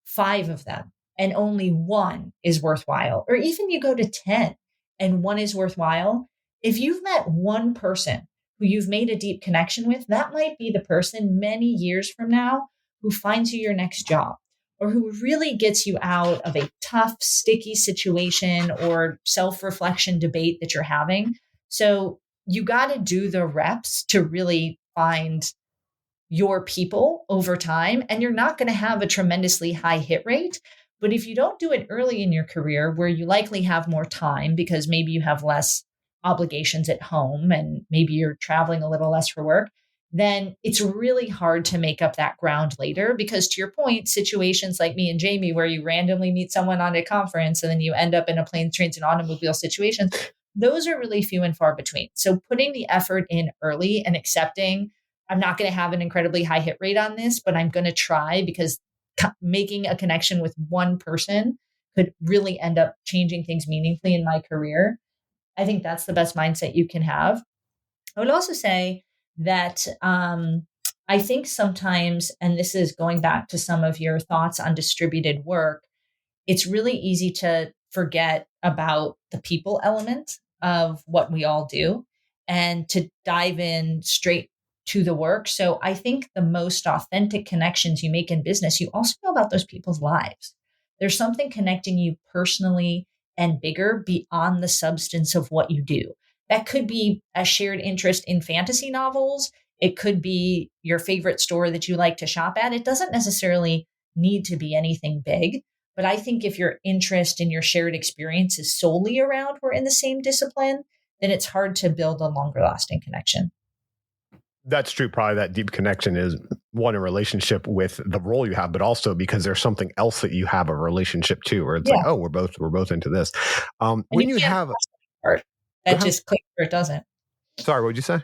5 of them and only one is worthwhile, or even you go to 10 and one is worthwhile, if you've met one person who you've made a deep connection with, that might be the person many years from now who finds you your next job, or who really gets you out of a tough, sticky situation or self-reflection debate that you're having. So you got to do the reps to really find your people over time. And you're not going to have a tremendously high hit rate. But if you don't do it early in your career, where you likely have more time because maybe you have less obligations at home and maybe you're traveling a little less for work, then it's really hard to make up that ground later. Because to your point, situations like me and Jamie, where you randomly meet someone on a conference and then you end up in a planes, trains, and automobile situation, those are really few and far between. So putting the effort in early and accepting, I'm not going to have an incredibly high hit rate on this, but I'm going to try, because making a connection with one person could really end up changing things meaningfully in my career. I think that's the best mindset you can have. I would also say that I think sometimes, and this is going back to some of your thoughts on distributed work, it's really easy to forget about the people element of what we all do and to dive in straight to the work. So I think the most authentic connections you make in business, you also know about those people's lives. There's something connecting you personally and bigger beyond the substance of what you do. That could be a shared interest in fantasy novels. It could be your favorite store that you like to shop at. It doesn't necessarily need to be anything big. But I think if your interest and your shared experience is solely around we're in the same discipline, then it's hard to build a longer lasting connection. That's true. Probably that deep connection is one, a relationship with the role you have, but also because there's something else that you have a relationship to, where it's like, oh, we're both into this. When you have part that just clicks or it doesn't. Sorry, what did you say?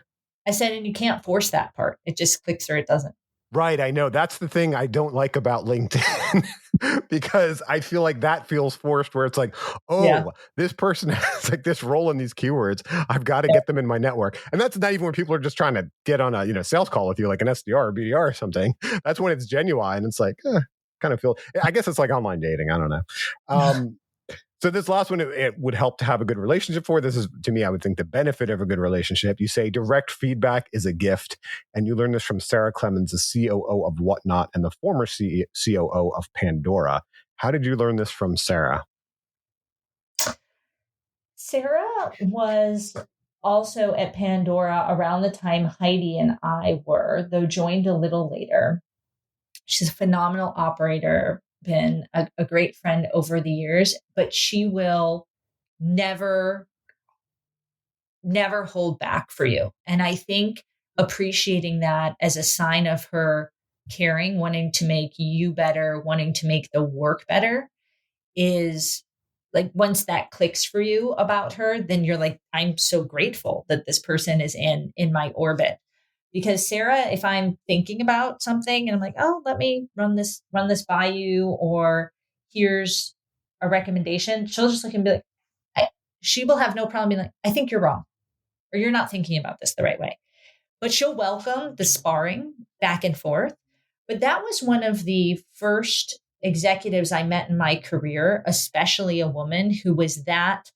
I said, and you can't force that part. It just clicks or it doesn't. Right. I know. That's the thing I don't like about LinkedIn, because I feel like that feels forced, where it's like, this person has like this role in these keywords. I've got to get them in my network. And that's not even when people are just trying to get on a sales call with you, like an SDR or BDR or something. That's when it's genuine. It's like, kind of feel, I guess it's like online dating. I don't know. So this last one, it would help to have a good relationship for. This is, to me, I would think the benefit of a good relationship. You say direct feedback is a gift. And you learn this from Sarah Clemens, the COO of Whatnot and the former COO of Pandora. How did you learn this from Sarah? Sarah was also at Pandora around the time Heidi and I were, though joined a little later. She's a phenomenal operator, been a great friend over the years, but she will never hold back for you. And I think appreciating that as a sign of her caring, wanting to make you better, wanting to make the work better, is like, once that clicks for you about her, then you're like, I'm so grateful that this person is in my orbit. Because Sarah, if I'm thinking about something and I'm like, oh, let me run this by you, or here's a recommendation, she'll just look and be like, she will have no problem being like, I think you're wrong, or you're not thinking about this the right way. But she'll welcome the sparring back and forth. But that was one of the first executives I met in my career, especially a woman who was that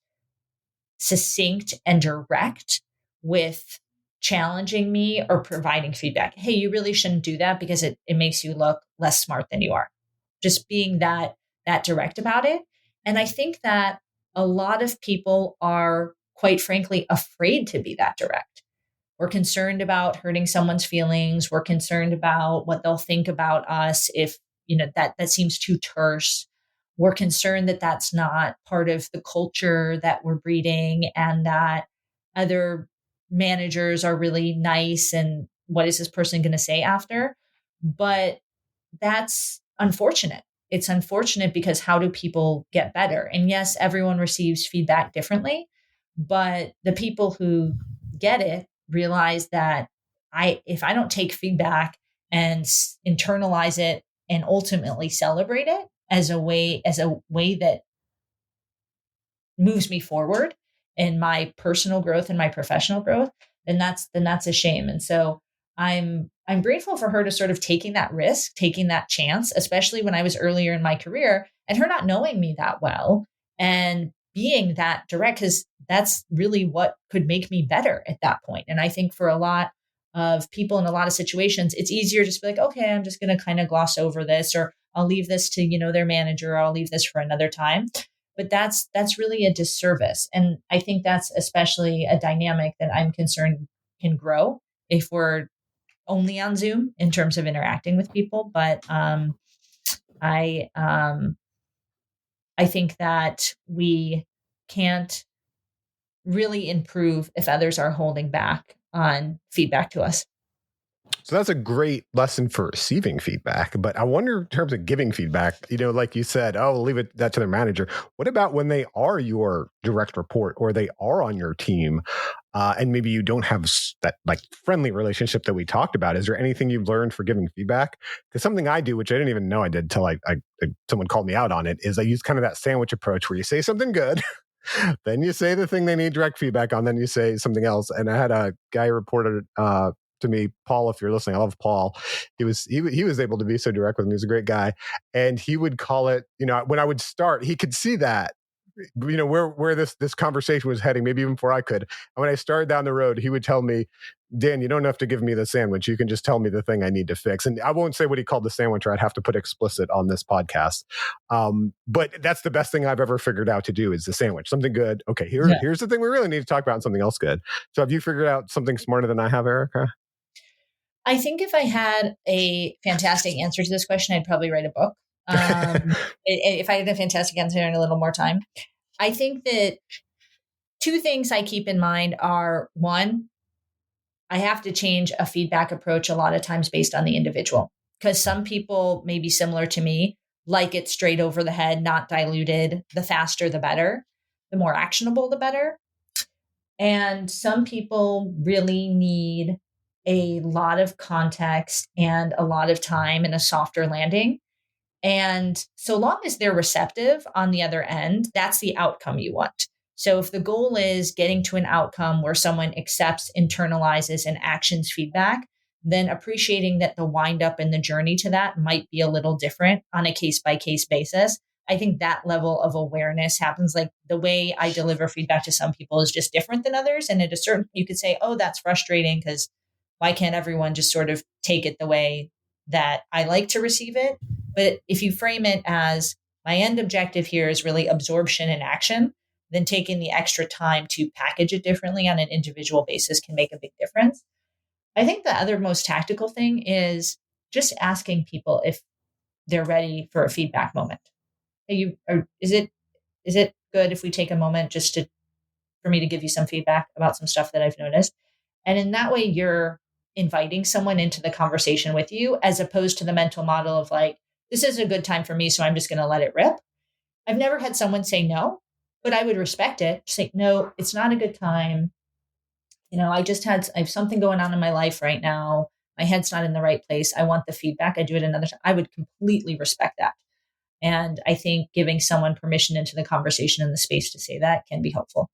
succinct and direct with challenging me or providing feedback. Hey, you really shouldn't do that because it makes you look less smart than you are. Just being that direct about it. And I think that a lot of people are, quite frankly, afraid to be that direct. We're concerned about hurting someone's feelings. We're concerned about what they'll think about us if, that seems too terse. We're concerned that that's not part of the culture that we're breeding, and that other managers are really nice, and what is this person going to say after? But that's unfortunate. It's unfortunate, because how do people get better? And yes, everyone receives feedback differently, but the people who get it, realize that if I don't take feedback and internalize it and ultimately celebrate it as a way that moves me forward in my personal growth and my professional growth, then that's a shame. And so I'm grateful for her to sort of taking that risk, taking that chance, especially when I was earlier in my career, and her not knowing me that well and being that direct, because that's really what could make me better at that point. And I think for a lot of people in a lot of situations, it's easier just to be like, okay, I'm just going to kind of gloss over this, or I'll leave this to, their manager, or I'll leave this for another time. But that's really a disservice. And I think that's especially a dynamic that I'm concerned can grow if we're only on Zoom in terms of interacting with people. But I think that we can't really improve if others are holding back on feedback to us. So that's a great lesson for receiving feedback. But I wonder in terms of giving feedback, like you said, oh, leave that to their manager. What about when they are your direct report or they are on your team and maybe you don't have that like friendly relationship that we talked about? Is there anything you've learned for giving feedback? Because something I do, which I didn't even know I did until someone called me out on it, is I use kind of that sandwich approach where you say something good. Then you say the thing they need direct feedback on, then you say something else. And I had a guy reported to me, Paul, if you're listening, I love Paul. He was able to be so direct with me. He was a great guy. And he would call it, when I would start, he could see that, where this conversation was heading, maybe even before I could. And when I started down the road, he would tell me, Dan, you don't have to give me the sandwich. You can just tell me the thing I need to fix. And I won't say what he called the sandwich, or I'd have to put explicit on this podcast. But that's the best thing I've ever figured out to do is the sandwich. Something good. Okay, here's the thing we really need to talk about, and something else good. So have you figured out something smarter than I have, Erica? I think if I had a fantastic answer to this question, I'd probably write a book. If I had a fantastic answer in a little more time. I think that two things I keep in mind are, one, I have to change a feedback approach a lot of times based on the individual, because some people may be similar to me, like it straight over the head, not diluted. The faster, the better. The more actionable, the better. And some people really need a lot of context and a lot of time and a softer landing. And so long as they're receptive on the other end, that's the outcome you want. So if the goal is getting to an outcome where someone accepts, internalizes, and actions feedback, then appreciating that the wind up and the journey to that might be a little different on a case by case basis. I think that level of awareness happens. Like the way I deliver feedback to some people is just different than others. And at a certain, you could say, oh, that's frustrating because why can't everyone just sort of take it the way that I like to receive it? But if you frame it as my end objective here is really absorption and action, then taking the extra time to package it differently on an individual basis can make a big difference. I think the other most tactical thing is just asking people if they're ready for a feedback moment. Is it good if we take a moment just for me to give you some feedback about some stuff that I've noticed? And in that way, you're inviting someone into the conversation with you, as opposed to the mental model of like, this is a good time for me, so I'm just going to let it rip. I've never had someone say no, but I would respect it. Say, no, it's not a good time. I have something going on in my life right now. My head's not in the right place. I want the feedback. I do it another time. I would completely respect that. And I think giving someone permission into the conversation and the space to say that can be helpful.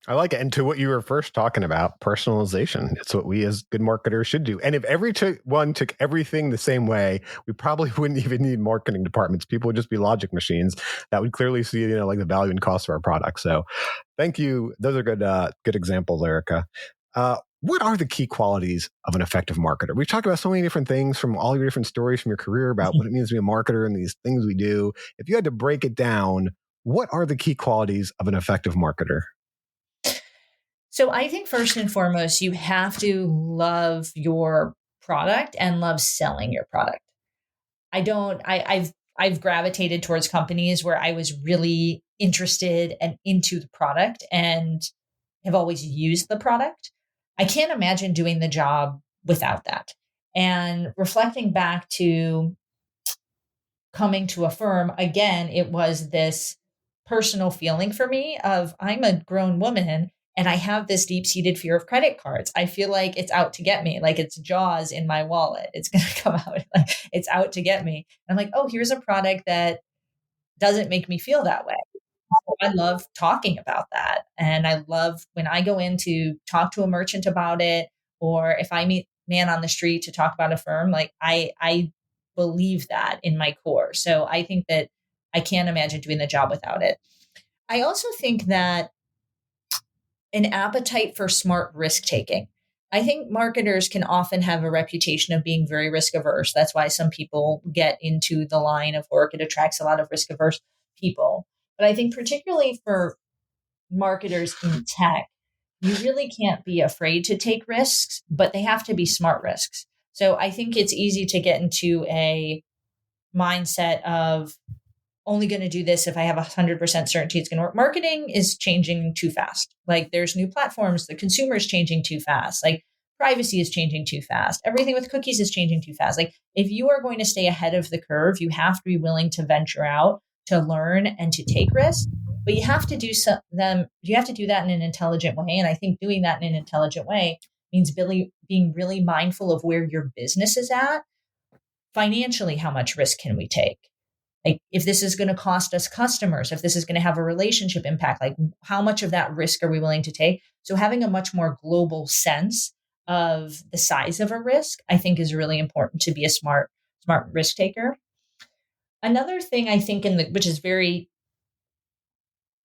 I like it. And to what you were first talking about, personalization. It's what we as good marketers should do. And if everyone took everything the same way, we probably wouldn't even need marketing departments. People would just be logic machines that would clearly see, like the value and cost of our product. So thank you. Those are good examples, Erica. What are the key qualities of an effective marketer? We've talked about so many different things from all your different stories from your career about what it means to be a marketer and these things we do. If you had to break it down, what are the key qualities of an effective marketer? So I think first and foremost, you have to love your product and love selling your product. I've gravitated towards companies where I was really interested and into the product and have always used the product. I can't imagine doing the job without that. And reflecting back to coming to a firm, again, it was this personal feeling for me of I'm a grown woman And I have this deep-seated fear of credit cards. I feel like it's out to get me, like it's Jaws in my wallet. It's going to come out, like it's out to get me. And I'm like, oh, here's a product that doesn't make me feel that way. So I love talking about that. And I love when I go in to talk to a merchant about it, or if I meet a man on the street to talk about a firm, like I believe that in my core. So I think that I can't imagine doing the job without it. I also think that an appetite for smart risk taking. I think marketers can often have a reputation of being very risk averse. That's why some people get into the line of work. It attracts a lot of risk averse people. But I think particularly for marketers in tech, you really can't be afraid to take risks, but they have to be smart risks. So I think it's easy to get into a mindset of only going to do this if I have 100% certainty it's going to work. Marketing is changing too fast. Like there's new platforms, the consumer is changing too fast. Like privacy is changing too fast. Everything with cookies is changing too fast. Like if you are going to stay ahead of the curve, you have to be willing to venture out, to learn and to take risks. But you have to do you have to do that in an intelligent way. And I think doing that in an intelligent way means being really mindful of where your business is at. Financially, how much risk can we take? Like if this is going to cost us customers, if this is going to have a relationship impact, like how much of that risk are we willing to take? So having a much more global sense of the size of a risk, I think is really important to be a smart risk taker. Another thing I think which is very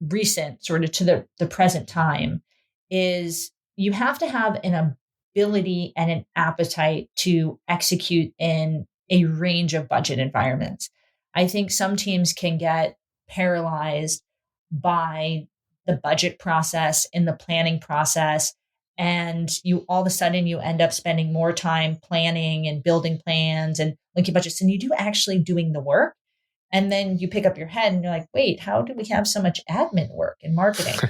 recent sort of to the present time is you have to have an ability and an appetite to execute in a range of budget environments. I think some teams can get paralyzed by the budget process and the planning process. And you all of a sudden you end up spending more time planning and building plans and linking budgets than you do actually doing the work. And then you pick up your head and you're like, wait, how do we have so much admin work in marketing?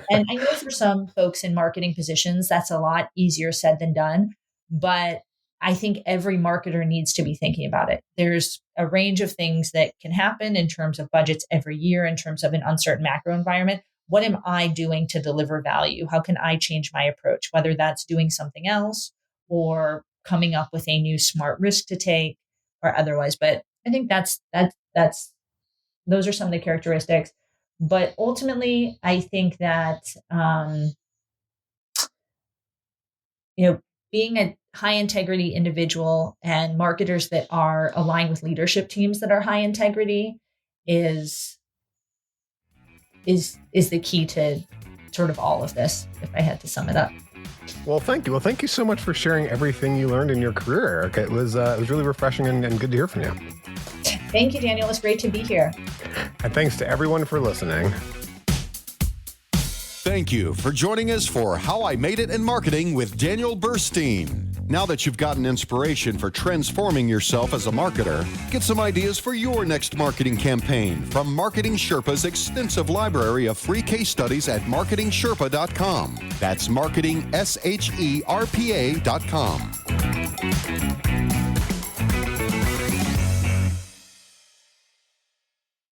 And I know for some folks in marketing positions, that's a lot easier said than done. But I think every marketer needs to be thinking about it. There's a range of things that can happen in terms of budgets every year, in terms of an uncertain macro environment. What am I doing to deliver value? How can I change my approach, whether that's doing something else or coming up with a new smart risk to take or otherwise? But I think those are some of the characteristics. But ultimately, I think that, being a high integrity individual and marketers that are aligned with leadership teams that are high integrity is the key to sort of all of this, if I had to sum it up. Well, thank you. Well, thank you so much for sharing everything you learned in your career, Erica. It was really refreshing and good to hear from you. Thank you, Daniel. It was great to be here. And thanks to everyone for listening. Thank you for joining us for How I Made It in Marketing with Daniel Burstein. Now that you've gotten inspiration for transforming yourself as a marketer, get some ideas for your next marketing campaign from Marketing Sherpa's extensive library of free case studies at marketingsherpa.com. That's marketingsherpa.com.